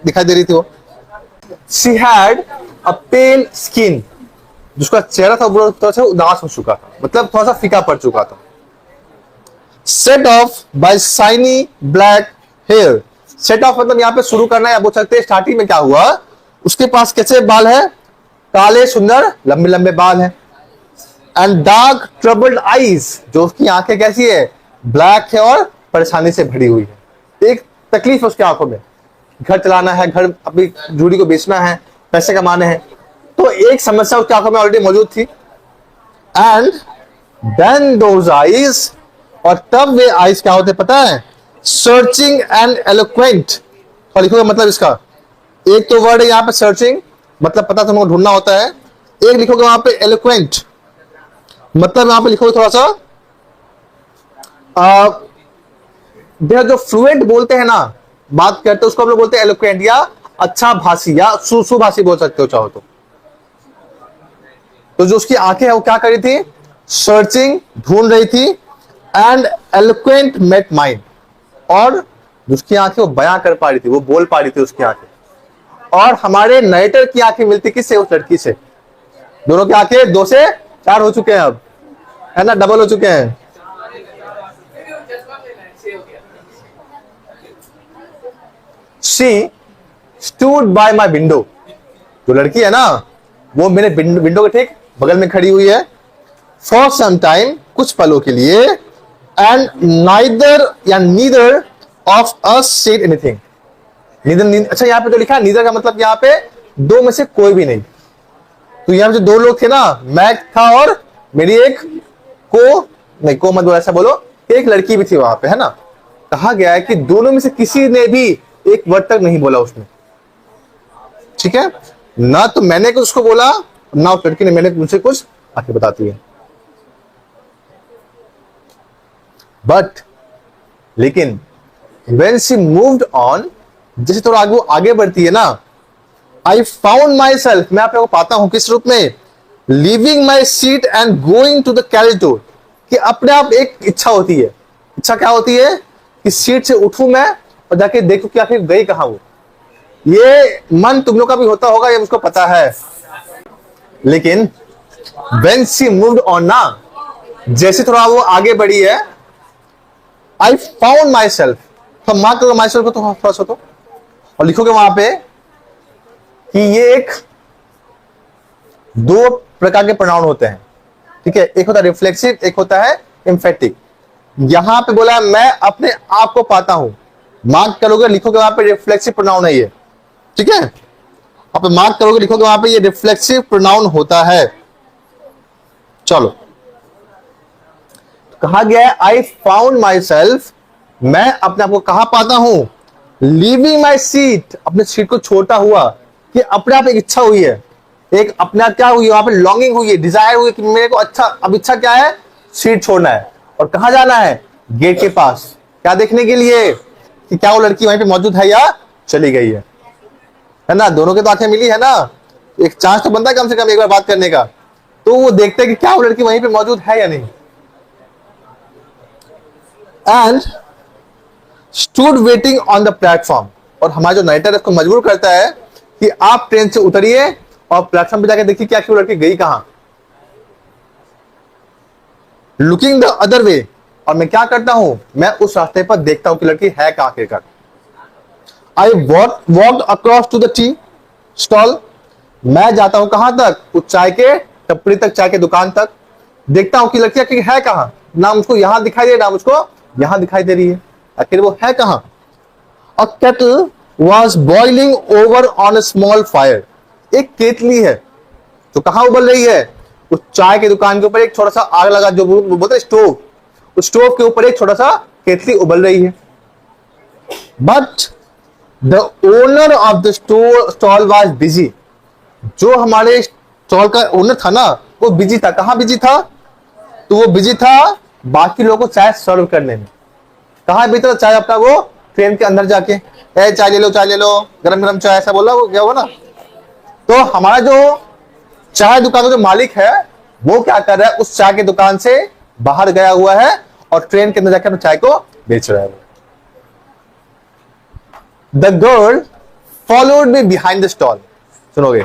दिखाई दे रही थी वो। She had a pale skin, जिसका चेहरा था वो थोड़ा सा उदास हो चुका था, मतलब थोड़ा सा फीका पड़ चुका था। Set off by shiny black hair, set off मतलब यहाँ पे शुरू करना है, बोल सकते हैं स्टार्टिंग में क्या हुआ, उसके पास कैसे बाल है, काले सुंदर लंबे लंबे बाल हैं, एंड डार्क ट्रबल्ड आईज, जो उसकी आंखें कैसी है, ब्लैक है और परेशानी से भरी हुई है, एक तकलीफ है उसकी आंखों में, घर चलाना है, घर अपनी जूड़ी को बेचना है, पैसे कमाने हैं, तो एक समस्या उसकी आंखों में ऑलरेडी मौजूद थी। एंड देन दोज आईज, और तब वे आईज क्या होते पता है, सर्चिंग एंड एलोक्वेंट, और लिखोगे मतलब इसका, एक तो वर्ड है यहाँ पे सर्चिंग, मतलब पता तुमको ढूंढना होता है, एक लिखोगे वहां पे एलोक्वेंट, मतलब यहां पे लिखोगे थोड़ा सा जो फ्लुएंट बोलते हैं ना, बात करते हैं उसको हम लोग बोलते हैं एलोक्वेंट, या अच्छा भाषी या सुभाषी बोल सकते हो चाहो तो जो उसकी आंखें है वो क्या कर रही थी, सर्चिंग ढूंढ रही थी, एंड एलोक्वेंट मेट माइंड, और उसकी आंखें वो बयां कर पा रही थी, वो बोल पा रही थी उसकी आंखें, और हमारे नरेटर की आंखें मिलती किससे, उस लड़की से। दोनों की आंखें 2 से 4 हो चुके हैं अब, है ना, डबल हो चुके हैं। She stood by my window, जो लड़की है ना वो मेरे विंडो के ठीक बगल में खड़ी हुई है, for some time, कुछ पलों के लिए, and neither of us said anything, neither, अच्छा यहाँ पे जो लिखा है neither का मतलब यहाँ पे दो में से कोई भी नहीं, तो यहाँ पे जो 2 लोग थे ना, मैं था और मेरी एक को मत बोलो, ऐसा बोलो एक लड़की भी थी वहां पे, है ना। कहा गया है कि दोनों में से किसी ने भी एक वर्ड तक नहीं बोला उसने, ठीक है। ना तो मैंने कुछ उसको बोला, ना उस लड़की ने मैंने मुझसे कुछ आके बताती है। बट लेकिन when she moved on, जैसे थोड़ा आगे बढ़ती है ना, I found myself, मैं आप लोगों को पाता हूं किस रूप में, leaving my seat and going to the carriage door, कि अपने आप एक इच्छा होती है। इच्छा क्या होती है कि सीट से उठूं मैं और जाके देखूं कि आखिर गई कहां वो। ये मन तुम लोग का भी होता होगा, ये मुझको पता है। लेकिन when she moved on ना, जैसे थोड़ा वो आगे बढ़ी है, I found myself, तो मार्क करो myself को, तो थोड़ा सा तो और लिखोगे वहां पे कि ये एक दो प्रकार के प्रोनाउन होते हैं, ठीक है। एक होता है रिफ्लेक्सिव, एक होता है एम्फेटिक। यहां पे बोला मैं अपने आप को पाता हूं, मार्क करोगे लिखोगे वहां पे रिफ्लेक्सिव प्रोनाउन है ये, ठीक है। आप मार्क करोगे लिखोगे वहां पे ये रिफ्लेक्सिव प्रोनाउन होता है। चलो, कहा गया है आई फाउंड माई सेल्फ, मैं अपने आप को कहां पाता हूं, लीविंग माई सीट, अपने सीट को छोड़ता हुआ, कि अपने आप एक इच्छा हुई है, एक अपने आप क्या हुई है, वहां पे लॉन्गिंग हुई है, डिजायर हुई है कि मेरे को अच्छा, अब इच्छा क्या है, सीट छोड़ना है और कहां जाना है, गेट के पास। क्या देखने के लिए कि क्या वो लड़की वहीं पे मौजूद है या चली गई है ना। दोनों के तो आंखें मिली है ना, एक चांस तो बनता है कम से कम एक बार बात करने का। तो वो देखते हैं कि क्या वो लड़की वहीं पे मौजूद है या नहीं। And stood waiting on the platform, और हमारा जो नाइटर इसको मजबूर करता है कि आप ट्रेन से उतरिए और प्लेटफॉर्म पे जाके देखिए क्या वो लड़की गई कहां। लुकिंग द अदर वे, और मैं क्या करता हूं, मैं उस रास्ते पर देखता हूं कि लड़की है कहां आखिरकार। I walked across to the tea stall, मैं जाता हूं कहां तक, उस चाय के टपरी तक, चाय के दुकान तक, देखता हूं कि लड़की आखिर है कहां। ना मुझको यहां दिखाई दे, ना मुझको यहां दिखाई दे रही है, आखिर वो है कहां। A kettle was boiling over on a small fire, एक केतली है जो कहां उबल रही है, उस चाय के दुकान के ऊपर एक छोटा सा आग लगा, जो बोलते हैं स्टोव, उस स्टोव के ऊपर एक छोटा सा केतली उबल रही है। But the owner of the stall was busy, जो हमारे स्टॉल का ओनर था ना, वो बिजी था। कहां बिजी था, तो वो बिजी था बाकी लोगों को चाय सर्व करने में। कहां बिजी था चाय अपना, वो ट्रेन के अंदर जाके चाय ले लो, चाय ले लो, गरम गरम चाय, ऐसा बोला वो क्या हुआ ना। तो हमारा जो चाय दुकान का जो मालिक है वो क्या कर रहा है, उस चाय की दुकान से बाहर गया हुआ है और ट्रेन के अंदर जाकर चाय को बेच रहा है। The girl followed me behind the stall, सुनोगे,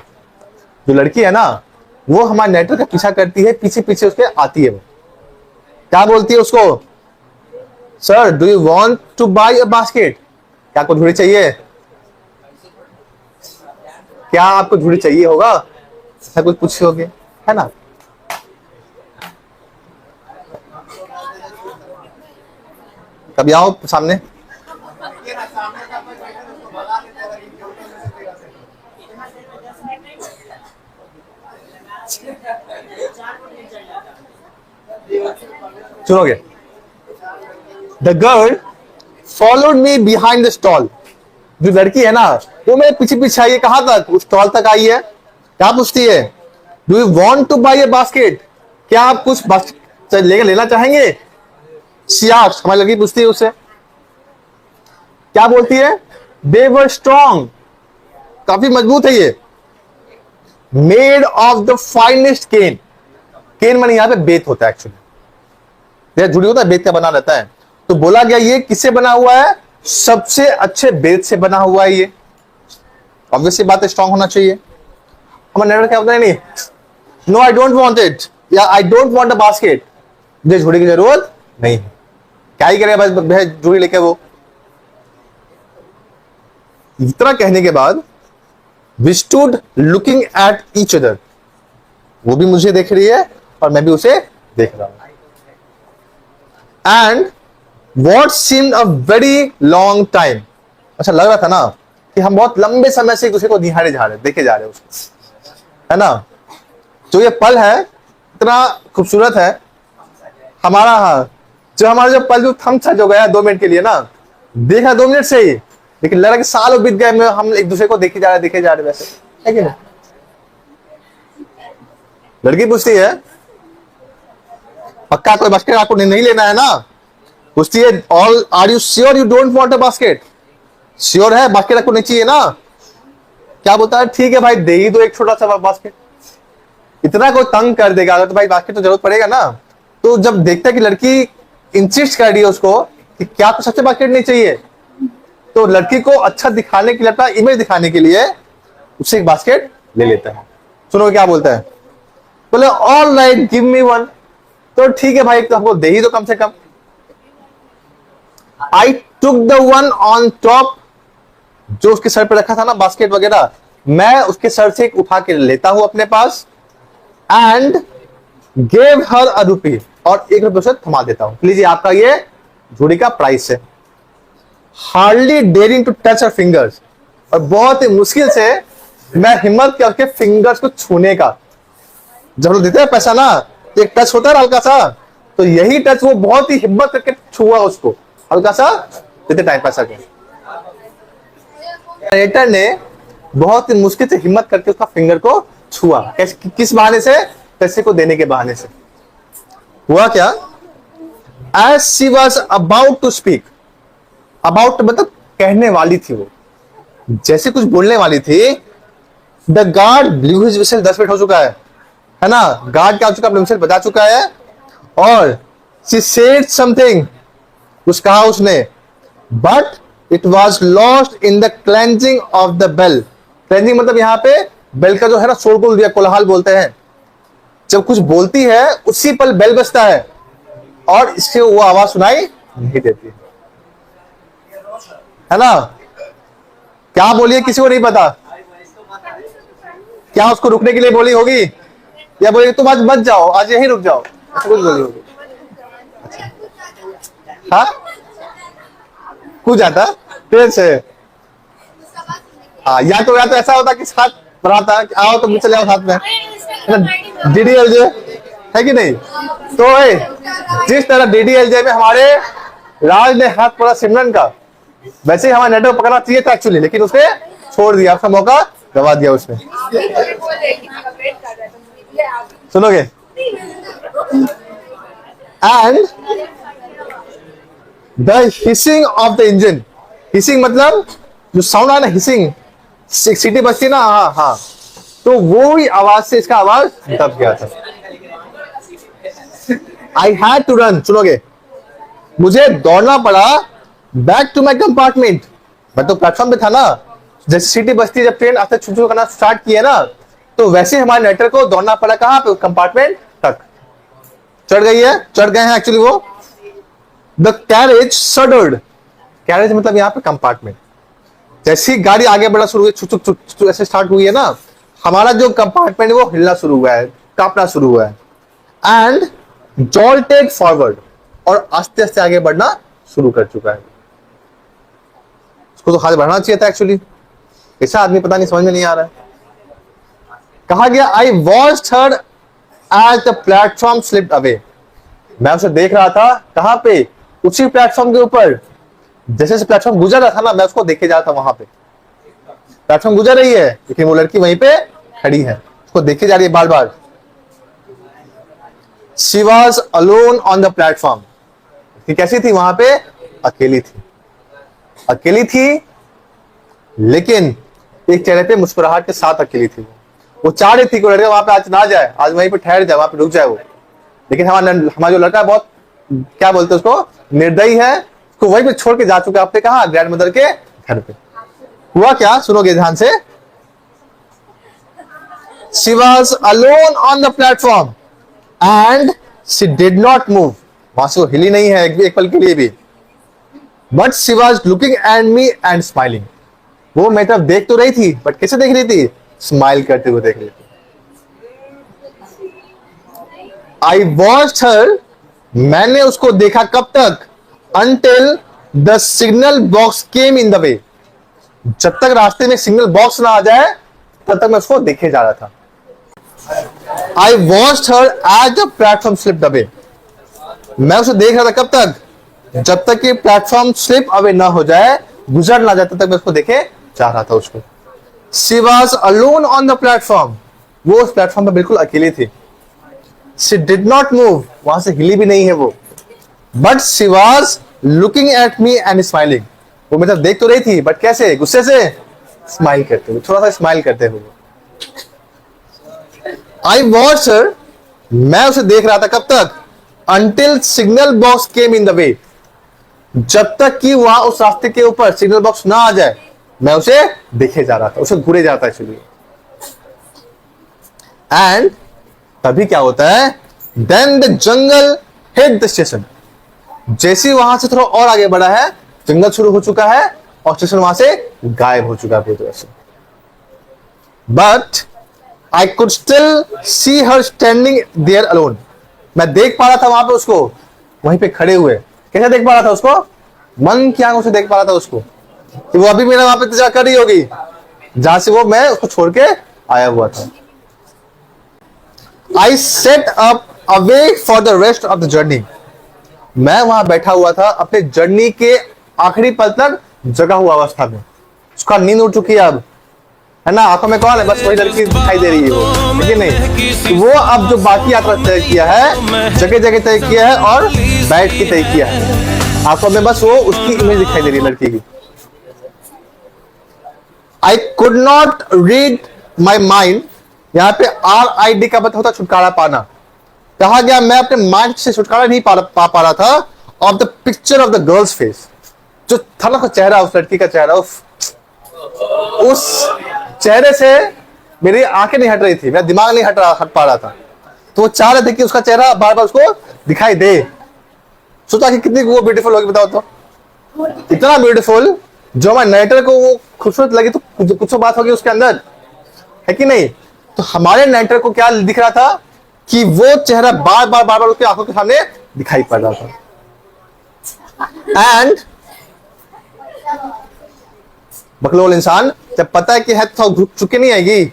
जो लड़की है ना वो हमारे नेटवर्क का पीछा करती है, पीछे पीछे उसके आती है। वो क्या बोलती है उसको, sir do you want to buy a basket, क्या आपको झूड़ी चाहिए, क्या आपको झूड़ी चाहिए होगा, ऐसा कुछ पूछे होगे, है ना। कभी आओ सामने, सुनोगे। The girl followed me behind the stall, जो लड़की है ना वो मेरे पीछे पीछे आई है, कहां तक, उस स्टॉल तक आई है। क्या पूछती है, do you want to buy a basket, क्या आप कुछ बास्केट लेना चाहेंगे। सियास हमारी लड़की पूछती है उससे, क्या बोलती है, दे वर स्ट्रॉन्ग, काफी मजबूत है ये, मेड ऑफ द फाइनेस्ट केन, केन माने यहां पे बेत होता है एक्चुअली, जुड़ी होता है, बेत का बना रहता है। तो बोला गया ये किससे बना हुआ है, सबसे अच्छे बेत से बना हुआ है ये। ऑब्वियसली बात है, स्ट्रॉन्ग होना चाहिए। हमारा नेटवर्क क्या होता है, नहीं, no I don't want it, या I don't want a basket, मुझे झूड़ी की जरूरत नहीं है। क्या ही करेगा बस झूड़ी लेके वो। इतना कहने के बाद we stood looking at each other, वो भी मुझे देख रही है और मैं भी उसे देख रहा हूं। And what seemed a very long time, अच्छा लग रहा था ना कि हम बहुत लंबे समय से एक दूसरे को निहारे जा रहे, देखे जा रहे उसको, है ना। जो ये पल है इतना खूबसूरत है हमारा, हाँ, जो हमारा जो पल जो थम सा जो गया 2 मिनट के लिए ना, देखा 2 मिनट से ही, लेकिन लगा कि सालों बीत गए, हम एक दूसरे को देखे जा रहे वैसे, है कि नहीं? लड़की पूछती है, पक्का कोई बास्केट आपको नहीं लेना है ना? पूछती है, all are you sure you don't want a basket? Sure है बास्केट आपको नहीं चाहिए ना? क्या बोलता है, ठीक है भाई दे ही दो एक छोटा सा बास्केट। इतना कोई तंग कर देगा अगर तो भाई बास्केट तो जरूरत पड़ेगा ना। तो जब देखता है कि लड़की इंसिस्ट कर रही है उसको कि क्या तो सच्चे बास्केट नहीं चाहिए, तो लड़की को अच्छा दिखाने के लिए, अपना इमेज दिखाने के लिए उससे एक बास्केट ले लेता है। सुनो क्या बोलता है, बोले all right give me one. तो ठीक है भाई तो हमको दे ही दो कम से कम। I took the one on top, जो उसके सर पे रखा था ना बास्केट वगैरह, मैं उसके सर से एक उठा के लेता हूं अपने पास, एंड गेव हर अ रुपी, और 1 रुपये से थमा देता हूं, लीजिए आपका ये झूठी का प्राइस है। Hardly daring to touch her fingers, और बहुत ही मुश्किल से मैं हिम्मत किया उसके फिंगर्स को छूने का। जब लोग देते हैं पैसा ना, एक टच होता है हल्का सा, तो यही टच वो बहुत ही हिम्मत करके छुआ उसको, हल्का सा देते टाइम पैसा के। नरेटर ने बहुत ही मुश्किल से हिम्मत करके उसका फिंगर को छुआ, किस बहाने से? पैसे को देने के बहाने से। हुआ क्या, as she was about to speak, about मतलब कहने वाली थी वो, जैसे कुछ बोलने वाली थी, the guard blew his whistle, 10 minute हो चुका है ना, गार्ड क्या हो चुका, अपने विसल बजा चुका है, और शी सेड समथिंग, कुछ कहा उसने, but it was lost in the clanging of the bell. Clanging मतलब यहाँ पे बेल का जो है ना शोरगुल दिया, कोलाहल बोलते हैं, जब कुछ बोलती है उसी पल बेल बजता है और इससे वो आवाज सुनाई नहीं देती है ना। क्या बोलिए किसी को नहीं पता, क्या उसको रुकने के लिए बोली होगी, या बोली तुम आज मत जाओ, आज यहीं रुक जाओ, ऐसा कुछ बोली होगी? हाँ कुछ जाता ट्रेन से, हाँ, या तो ऐसा होता कि साथ बढ़ाता कि आओ तुम चले आओ साथ में, DDLJ है कि नहीं? तो जिस तरह DDLJ में हमारे राज ने हाथ पकड़ा सिमरन का, वैसे ही हमारे नेटवर्क पकड़ना चाहिए था एक्चुअली, लेकिन उसने छोड़ दिया, उसका मौका गवा दिया उसने। सुनोगे, and the hissing of the engine, hissing मतलब जो साउंड आया ना, हिसिंग, सीटी बजती ना, हाँ हाँ, तो वो ही आवाज से इसका आवाज दब गया था। आई हैड टू रन, सुनोगे, मुझे दौड़ना पड़ा बैक टू माई कंपार्टमेंट, मैं तो प्लेटफॉर्म पे था ना, जैसे सीटी बजती जब ट्रेन आते छुट्टी करना स्टार्ट किया ना, तो वैसे हमारे नेटर को दौड़ना पड़ा कहां पे, कंपार्टमेंट तक। चढ़ गए हैं एक्चुअली वो। द कैरेज सडर्ड, कैरेज मतलब यहाँ पे कंपार्टमेंट, जैसे ही गाड़ी आगे बढ़ना शुरू हुई, छुक छुक छुक छुक ऐसे स्टार्ट हुई है ना, हमारा जो कंपार्टमेंट है वो हिलना शुरू हुआ है, कांपना शुरू हुआ है, एंड जॉल्टेड फॉरवर्ड, और आस्ते आस्ते आगे बढ़ना शुरू कर चुका है। उसको तो आगे बढ़ना चाहिए था एक्चुअली, ऐसा आदमी पता नहीं, समझ में नहीं आ रहा है। कहा गया, I watched her as the platform slipped away, मैं उसे देख रहा था, कहां पे, उसी प्लेटफॉर्म के ऊपर, जैसे प्लेटफॉर्म गुजर रहा था ना, मैं उसको देखे जा रहा था, वहां पे प्लेटफॉर्म गुजर रही है लेकिन वो लड़की वहीं पे खड़ी है, उसको देखे जा रही है बार बार। She was alone on the platform, कैसी थी वहां पे, अकेली थी, लेकिन एक चेहरे पे मुस्कुराहट के साथ अकेली थी। वो चाह रही थी कि लड़का वहां पे आज ना जाए, आज वहीं पे ठहर जाए, वहां पे रुक जाए वो, लेकिन हमारा जो लड़का बहुत, क्या बोलते हैं उसको, निर्दयी है, उसको वहीं पे छोड़ के जा चुका है, आपने कहा ग्रैंड मदर के घर पे। हुआ क्या, सुनोगे ध्यान से, she was alone on the platform and she did not move, वहां से वो हिली नहीं है एक पल के लिए भी, but she was looking at me and smiling, वो मेरी तरफ देख तो रही थी, बट कैसे देख रही थी, स्माइल करते हुए देख रही थी। आई वॉच्ड हर, मैंने उसको देखा कब तक, until the signal box came in the way, जब तक रास्ते में सिग्नल बॉक्स ना आ जाए तब तक मैं उसको देखे जा रहा था। I watched her as the platform slipped away, मैं उसे देख रहा था कब तक, जब तक कि प्लेटफॉर्म स्लिप अवे ना हो जाए, गुजर ना जाए, तब तक मैं उसको देखे जा रहा था उसको। She was alone on the platform. वो उस प्लेटफॉर्म पर बिल्कुल अकेली थी। She did not move. वहां से हिली भी नहीं है वो। But she was looking at me and smiling. वो मतलब देख तो रही थी, बट कैसे? गुस्से से स्माइल करते हुए, थोड़ा सा स्माइल करते हुए। I watched her. मैं उसे देख रहा था कब तक? Until signal box came in the way. जब तक कि वहां उस रास्ते के ऊपर सिग्नल बॉक्स ना आ जाए, मैं उसे देखे जा रहा था, उसे घूरे जाता है इसलिए। एंड तभी क्या होता है? Then the jungle hit the station. जैसे वहां से थोड़ा और आगे बढ़ा है, जंगल शुरू हो चुका है और स्टेशन वहां से गायब हो चुका है पूरी तरह से। But I could still see her standing there alone. मैं देख पा रहा था वहां पे उसको, वहीं पे खड़े हुए। कैसे देख पा रहा था उसको? मन की आंखों से देख पा रहा था उसको कि वो अभी मेरा वहां पे इंतजार कर रही होगी, जहां से वो मैं उसको छोड़ के आया हुआ था। I set up away for the rest of the journey. मैं वहां बैठा हुआ था अपने जर्नी के आखिरी पल तक जगा हुआ अवस्था में। उसका नींद उड़ चुकी है अब, है ना? आंखों में कौन है? बस वही लड़की दिखाई दे रही है वो, ठीक है नहीं? तो वो अब जो बाकी यात्रा तय किया है, जगह जगह तय किया है और बैठ के तय किया है। आंखों में बस वो उसकी इमेज दिखाई दे रही है लड़की की। I could not read my mind. यहां पे RID का मतलब होता छुटकारा पाना। कहा गया मैं अपने माइंड से छुटकारा नहीं पा रहा था of the picture of the girls face. जो था ना चेहरा, उस लड़की का चेहरा, उस चेहरे से मेरी आंखें नहीं हट रही थी, मेरा दिमाग नहीं हट पा रहा था। तो वो चाह रहे थे कि उसका चेहरा बार बार उसको दिखाई दे। सोचा कि कितनी वो ब्यूटीफुल होगी, बताओ तो। इतना ब्यूटीफुल, जो हमारे नरेटर को वो खूबसूरत लगी, तो कुछ तो बात होगी उसके अंदर, है कि नहीं? तो हमारे नरेटर को क्या दिख रहा था कि वो चेहरा बार बार उसकी आंखों के सामने दिखाई पड़ रहा था। एंड बकलोल इंसान जब पता है कि है तो झुक चुके नहीं आएगी।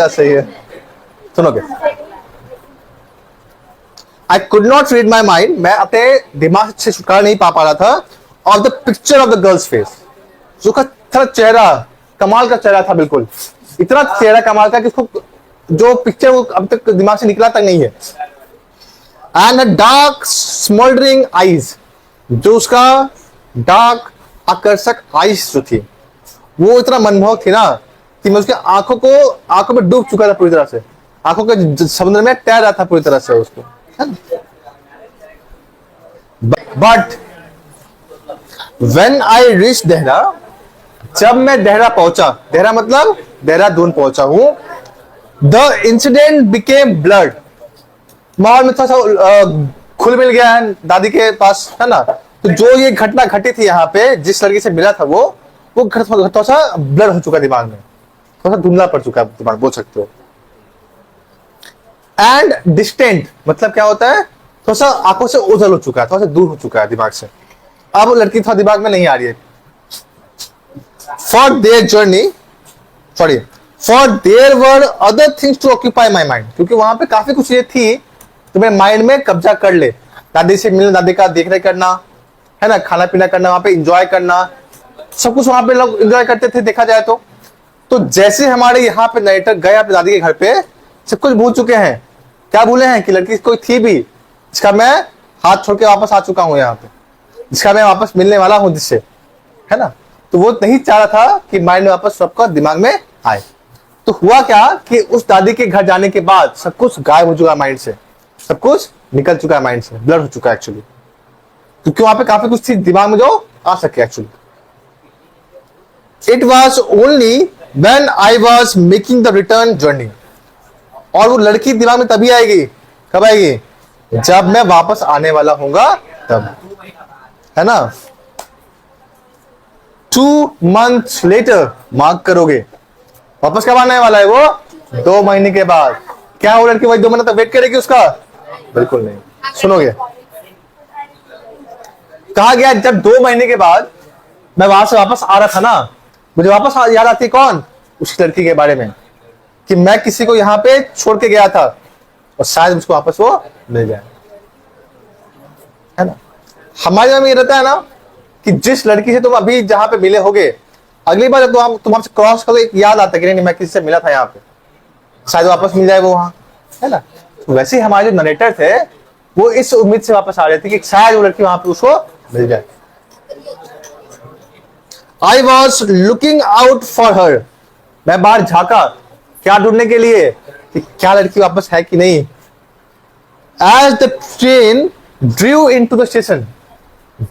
सही है, सुनोगे? I could not read my mind. मैं अपने दिमाग से छुटकारा नहीं पा रहा था of the picture of the girls face. जो का चेहरा कमाल का चेहरा था, बिल्कुल इतना चेहरा कमाल का कि उसको जो पिक्चर वो अब तक दिमाग से निकला तक नहीं है। एंड डार्क स्मोल्डरिंग आईज, जो उसका डार्क आकर्षक आईज जो थी वो इतना मनमोहक थी ना कि मैं उसके आंखों में डूब चुका था पूरी तरह से। आंखों के समुद्र में तैर रहा था पूरी तरह से उसको। But when I reach Dehra, जब मैं देहरा पहुंचा, देहरा मतलब देहरादून पहुंचा हूं, द इंसिडेंट बिकेम ब्लड। माहौल में थोड़ा सा खुल मिल गया है दादी के पास, है ना? तो जो ये घटना घटी थी यहाँ पे, जिस लड़की से मिला था वो थोड़ा सा ब्लड हो चुका दिमाग में, थोड़ा सा धुंधला पड़ चुका है दिमाग, बोल सकते हो। एंड डिस्टेंट मतलब क्या होता है? थोड़ा सा आंखों से ओझल हो चुका है, थोड़ा सा दूर हो चुका है दिमाग से। अब वो लड़की थोड़ा दिमाग में नहीं आ रही है। For their journey, sorry, for there were other things to occupy my mind. क्योंकि वहां पे काफी कुछ ये थी तो मेरे माइंड में कब्जा कर ले। दादी से मिलना, दादी का देख रेख करना, है ना, खाना पीना करना, वहां पे एंजॉय करना, सब कुछ वहां पे लोग एंजॉय करते थे देखा जाए तो जैसे हमारे यहाँ पे नरेटर गए अपने दादी के घर पे, सब कुछ भूल चुके हैं। क्या भूले हैं? कि लड़की कोई थी भी जिसका मैं हाथ छोड़ के वापस आ चुका हूं यहाँ पे, जिसका मैं वापस मिलने वाला हूं जिससे, है ना? तो वो नहीं चाह रहा था कि माइंड में वापस सबका दिमाग में आए। तो हुआ क्या कि उस दादी के घर जाने के बाद सब कुछ गायब हो चुका माइंड से, सब कुछ निकल चुका है माइंड से, ब्लर हो चुका है एक्चुअली। क्योंकि वहां पे काफी कुछ थी दिमाग में जो आ सके actually. It was only when I was making the return journey. और वो लड़की दिमाग में तभी आएगी, कब आएगी? जब मैं वापस आने वाला हूंगा तब, है ना? 2 months लेटर, मार्क करोगे। वापस कब आने वाला है वो? 2 महीने के बाद। क्या वो लड़की वही 2 महीने तक वेट करेगी उसका? बिल्कुल नहीं। सुनोगे, कहा गया जब 2 महीने के बाद मैं वहां से वापस आ रहा था ना, मुझे वापस याद आती कौन? उस लड़की के बारे में। कि मैं किसी को यहां पे छोड़ के गया था और शायद मुझको वापस वो मिल जाए, है ना। हमारे में ये रहता है ना कि जिस लड़की से तुम अभी जहां पे मिले होगे, अगली बार जब तुम हमसे क्रॉस करो, एक याद आता है कि नहीं मैं किसी से मिला था यहाँ पे, शायद वापस मिल जाए वो वहां, है ना। तो वैसे ही हमारे जो नरेटर थे वो इस उम्मीद से वापस आ रहे थे कि शायद वो लड़की वहां पे उसको मिल जाए। I was looking out for her, मैं बाहर झांका क्या ढूंढने के लिए कि क्या लड़की वापस है कि नहीं। As the train drew into the द स्टेशन,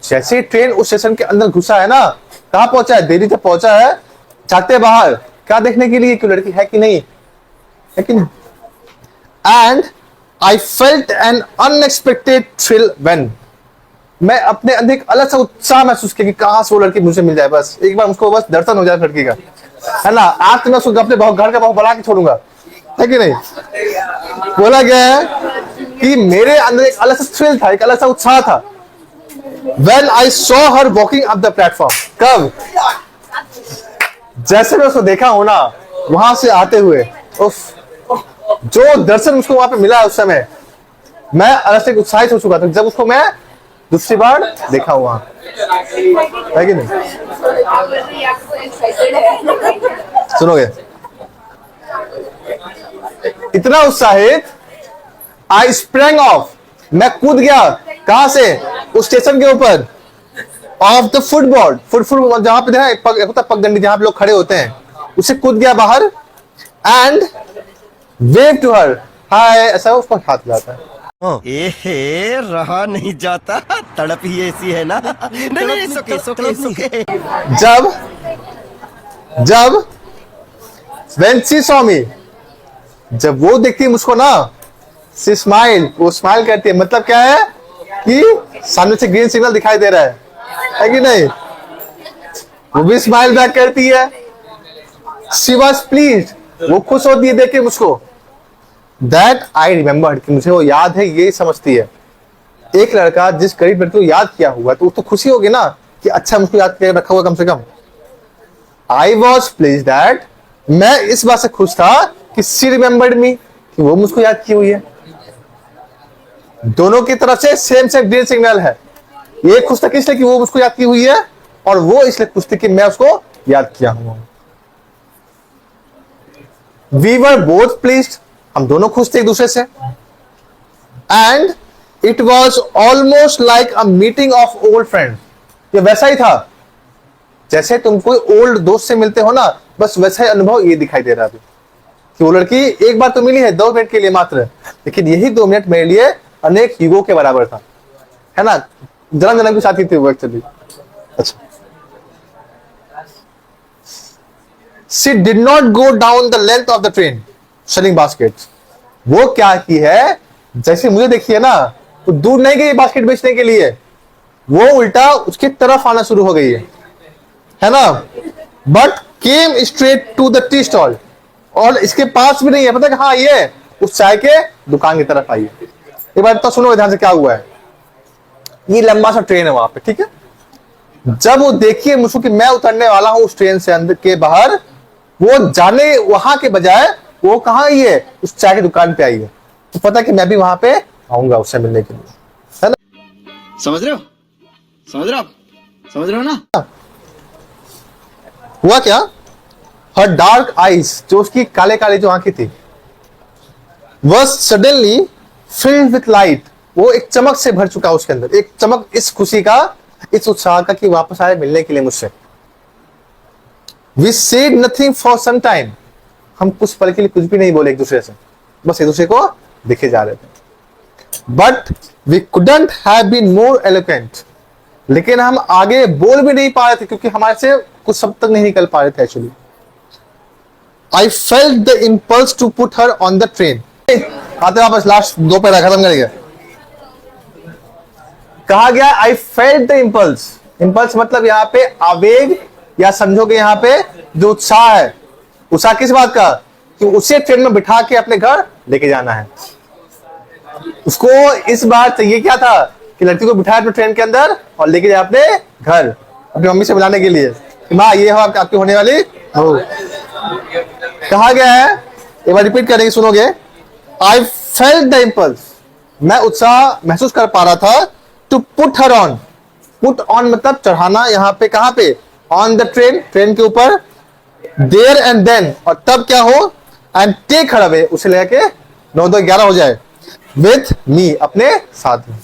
जैसे ट्रेन उस स्टेशन के अंदर घुसा है ना, कहां पहुंचा है, दिल्ली तक पहुंचा है, जाते बाहर क्या देखने के लिए कि लड़की है कि नहीं, है कि नहीं। And I felt N unexpected thrill when, मैं अपने अंदर एक अलग सा उत्साह महसूस किया कि कहां से वो लड़की मुझे मिल जाए, बस एक बार उसको बस दर्शन हो जाए लड़की का, है ना। आज तो मैं उसको अपने घर का बहुत बना के छोड़ूंगा, है कि नहीं। बोला गया है कि मेरे अंदर एक अलग सा थ्रिल था, एक अलग सा उत्साह था। When I saw her walking up the platform, कब, जैसे मैं उसको देखा हूं ना वहां से आते हुए, उफ, जो दर्शन उसको वहां पे मिला उस समय, मैं अलग से उत्साहित हो चुका था जब उसको मैं दूसरी बार देखा हुआ, है कि नहीं। सुनोगे, इतना उत्साहित, आई स्प्रैंग ऑफ, मैं कूद गया, कहां से, उस स्टेशन के ऊपर, ऑफ द फुटबॉल, फुट जहां पे होता है पगडंडी जहां पे लोग खड़े होते हैं, उसे कूद गया बाहर। एंड वेव टू हर, हाय, ऐसा उसको हाथ लाता है। एहे, रहा नहीं जाता, तड़प ही ऐसी है ना। नहीं, सुके। जब when she saw me, जब वो देखती है मुझको ना, she smile, वो स्माइल करती है, मतलब क्या है कि सामने से ग्रीन सिग्नल दिखाई दे रहा है कि नहीं, वो भी स्माइल बैक करती है। she was pleased, वो खुश होती है देख के मुझको। That I remembered, कि मुझे वो याद है, ये समझती है। एक लड़का जिस गरीब लड़की को याद किया हुआ तो उसको खुशी होगी ना कि अच्छा मुझको याद करके रखा हुआ कम से कम। I was pleased that, मैं इस बात से खुश था कि she remembered me, कि वो मुझको याद की हुई है। दोनों की तरफ से सेम ग्रीन सिग्नल है। ये खुश था इसलिए कि वो मुझको याद की हुई है, और वो इसलिए खुश थी कि मैं उसको याद किया हुआ। We were both pleased, हम दोनों खुश थे एक दूसरे से। And it was almost like a meeting of old friend, ये वैसा ही था जैसे तुम कोई ओल्ड दोस्त से मिलते हो ना, बस वैसा ही अनुभव ये दिखाई दे रहा है कि वो लड़की एक बार तो मिली है 2 मिनट के लिए मात्र, लेकिन यही 2 मिनट मेरे लिए अनेक युगों के बराबर था, है ना। जन्म जन्म के साथी थे वो एक्चुअली। अच्छा, she did not go down the length of the train selling baskets, वो क्या की है, जैसे मुझे देखी है ना, तो दूर नहीं गई बास्केट बेचने के लिए, वो उल्टा उसकी तरफ आना शुरू हो गई है ना। But came straight to the tea stall, और इसके पास भी नहीं है, पता है हाँ ये उस चाय के दुकान की तरफ आई है। एक बार तो सुनो ध्यान से क्या हुआ है। ये लंबा सा ट्रेन है वहां पे, ठीक है। जब वो देखिए मुझको कि मैं उतरने वाला हूं उस ट्रेन से अंदर के बाहर, वो जाने वहां के बजाय वो कहां आई है, उस चाय की दुकान पे आई है। तो पता कि मैं भी वहां पे आऊंगा उससे मिलने के लिए, है ना। समझ रहे हो ना। हुआ क्या, हर डार्क आईज, जो उसकी काले काले जो आंखें थी, वह सडनली फिल्ड विथ लाइट, वो एक चमक से भर चुका उसके अंदर, एक चमक इस खुशी का, इस उत्साह का कि वापस आए मिलने के लिए मुझसे। We said nothing for some time, हम कुछ पल के लिए कुछ भी नहीं बोले एक दूसरे से, बस एक दूसरे को देखे जा रहे थे। But we couldn't have been more eloquent, लेकिन हम आगे बोल भी नहीं पा रहे थे क्योंकि हमारे से कुछ शब्द तक नहीं निकल पा रहे थे actually. I felt the impulse to put her on the train, आते वापस लास्ट 2 पैरा खत्म करेंगे। कहा गया I felt the impulse, impulse मतलब यहाँ पे आवेग, या समझोगे यहाँ पे जो उत्साह है, उत्साह किस बात का, कि उसे ट्रेन में बिठा के अपने घर लेके जाना है। उसको इस बार चाहिए क्या था कि लड़की को बिठाया अपने ट्रेन के अंदर और लेके जाए अपने घर, अपनी मम्मी से मिलाने के लिए कि माँ ये हो आपकी होने वाली हो। कहा गया है एक बार रिपीट करेंगे, सुनोगे। आई फेल्ट द इम्पल्स, मैं उत्साह महसूस कर पा रहा था। To put her on, put on मतलब चढ़ाना, यहाँ पे कहां पे, ऑन द ट्रेन, ट्रेन के ऊपर। देयर एंड देन, और तब क्या हो, एंड टेक हर अवे, उसे लेके 9-11 हो जाए। विथ मी, अपने साथ में।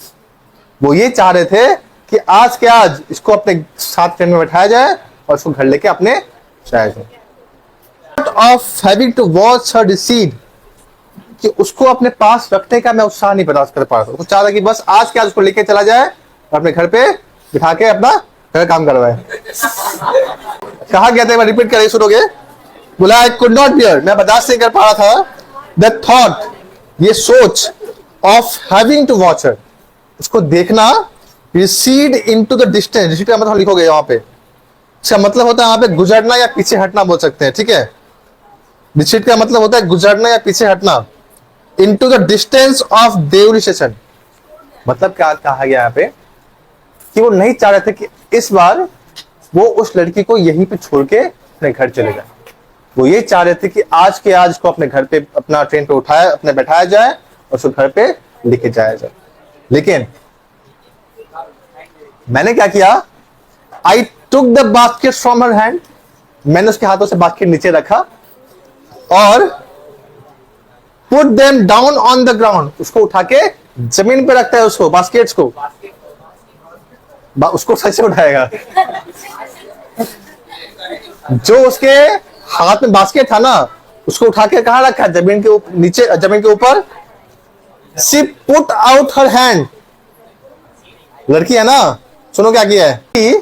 वो ये चाह रहे थे कि आज के आज इसको अपने साथ ट्रेन में बैठाया जाए और उसको घर लेके अपने जाया जाए। Of having to watch her recede, कि उसको अपने पास रखने का मैं उत्साह नहीं बर्दाश्त कर पा रहा था। वो चाह रहा कि बस आज के आज उसको लेके चला जाए और अपने घर पे बिठा के अपना घर काम करवाए। कहा गया था, रिपीट करें, सुनोगे। बोला आई कुड नॉट बियर, मैं बर्दाश्त नहीं कर पा रहा था। द थॉट, ये सोच, ऑफ हैविंग टू वॉच हर, उसको देखना। Recede into the distance, recede का मतलब लिखोगे यहाँ पे, इसका मतलब होता है यहाँ पे गुजरना या पीछे हटना बोल सकते हैं, ठीक है। रिसीड का मतलब होता है गुजरना या पीछे हटना। Into the distance of Deori station, मतलब क्या कहा गया यहाँ पे कि वो नहीं चाह रहे थे कि इस बार वो उस लड़की को यहीं पे छोड़ के अपने घर चले जाए। वो ये चाह रहे थे कि आज के आज को अपने घर पे, अपना ट्रेन पे उठाया, अपने बैठाया जाए और उसको घर पे लेके जाया जाए। लेकिन मैंने क्या किया, I took the basket from her hand, मैंने उसके हाथों से बास्केट नीचे रखा और put them down on the ground, उसको उठा के जमीन पे रखता है, उसको बास्केट्स को, उसको सही से उठाएगा। जो उसके हाथ में बास्केट था ना, उसको उठा के कहां रखा है, जमीन के नीचे, जमीन के ऊपर। She put out her hand, लड़की है ना, सुनो क्या किया है।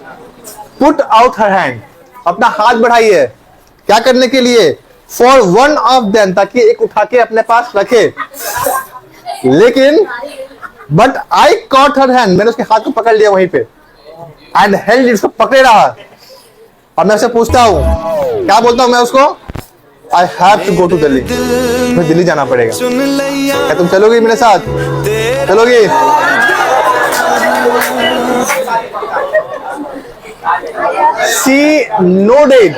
पुट आउट हर हैंड, अपना हाथ बढ़ाई है, क्या करने के लिए, फॉर वन ऑफ देम, ताकि एक उठा के अपने पास रखे। लेकिन but I caught her hand, मैंने उसके हाथ को पकड़ लिया वहीं पे, एंड हेल्ड, उसको पकड़े रहा। और मैं उससे पूछता हूं, क्या बोलता हूं मैं उसको, I have to go to Delhi, मुझे दिल्ली जाना पड़ेगा, क्या तुम चलोगी मेरे साथ, चलोगी। सी नोडेड,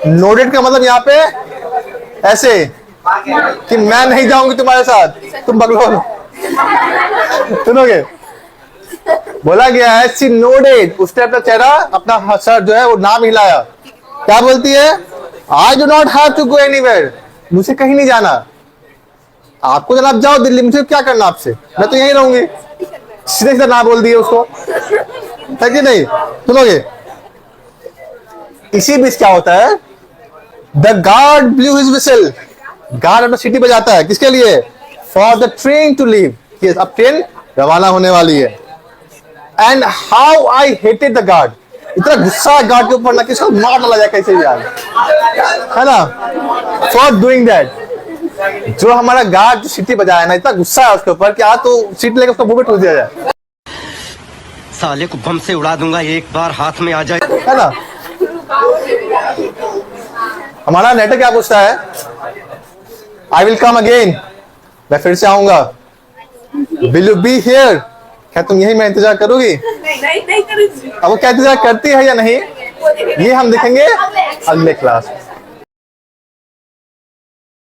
नोडेड का मतलब यहाँ पे ऐसे कि मैं नहीं जाऊंगी तुम्हारे साथ, तुम बगलो। सुनोगे, बोला गया है सी नोडेड, उसने अपना चेहरा, अपना सर जो है वो नाम हिलाया। क्या बोलती है, I do not have to go anywhere, मुझे कहीं नहीं जाना, आपको जनाब जाओ दिल्ली, मुझे क्या करना आपसे, मैं तो यहीं रहूंगी। सीधे सीधा ना बोल दिए उसको, है कि नहीं। सुनोगे, इसी बीच क्या होता है, the guard blew his whistle, guard अपना सीटी बजाता है, किसके लिए, for the train to leave, कि अब ट्रेन रवाना होने वाली है। And how I hated the guard, इतना गुस्सा गार्ड के ऊपर ना, किसको मार डाला जाए कैसे भी, है ना, फॉर डूइंग दैट। जो हमारा गार्ड जो सीटी बजाया ना, इतना गुस्सा है उसके ऊपर कि आज तो सीट लेकर उसका मुंह पे ठूस दिया जाए। साले को बम से उड़ा दूंगा, एक बार हाथ में आ जाए, है ना। हमारा नेटर क्या पूछता है, आई विल कम अगेन, मैं फिर से आऊंगा। विल यू बी हियर, क्या तुम यही मैं इंतजार करोगी। नहीं करूंगी। अब वो क्या इंतजार करती है या नहीं, ये हम देखेंगे अगले क्लास में।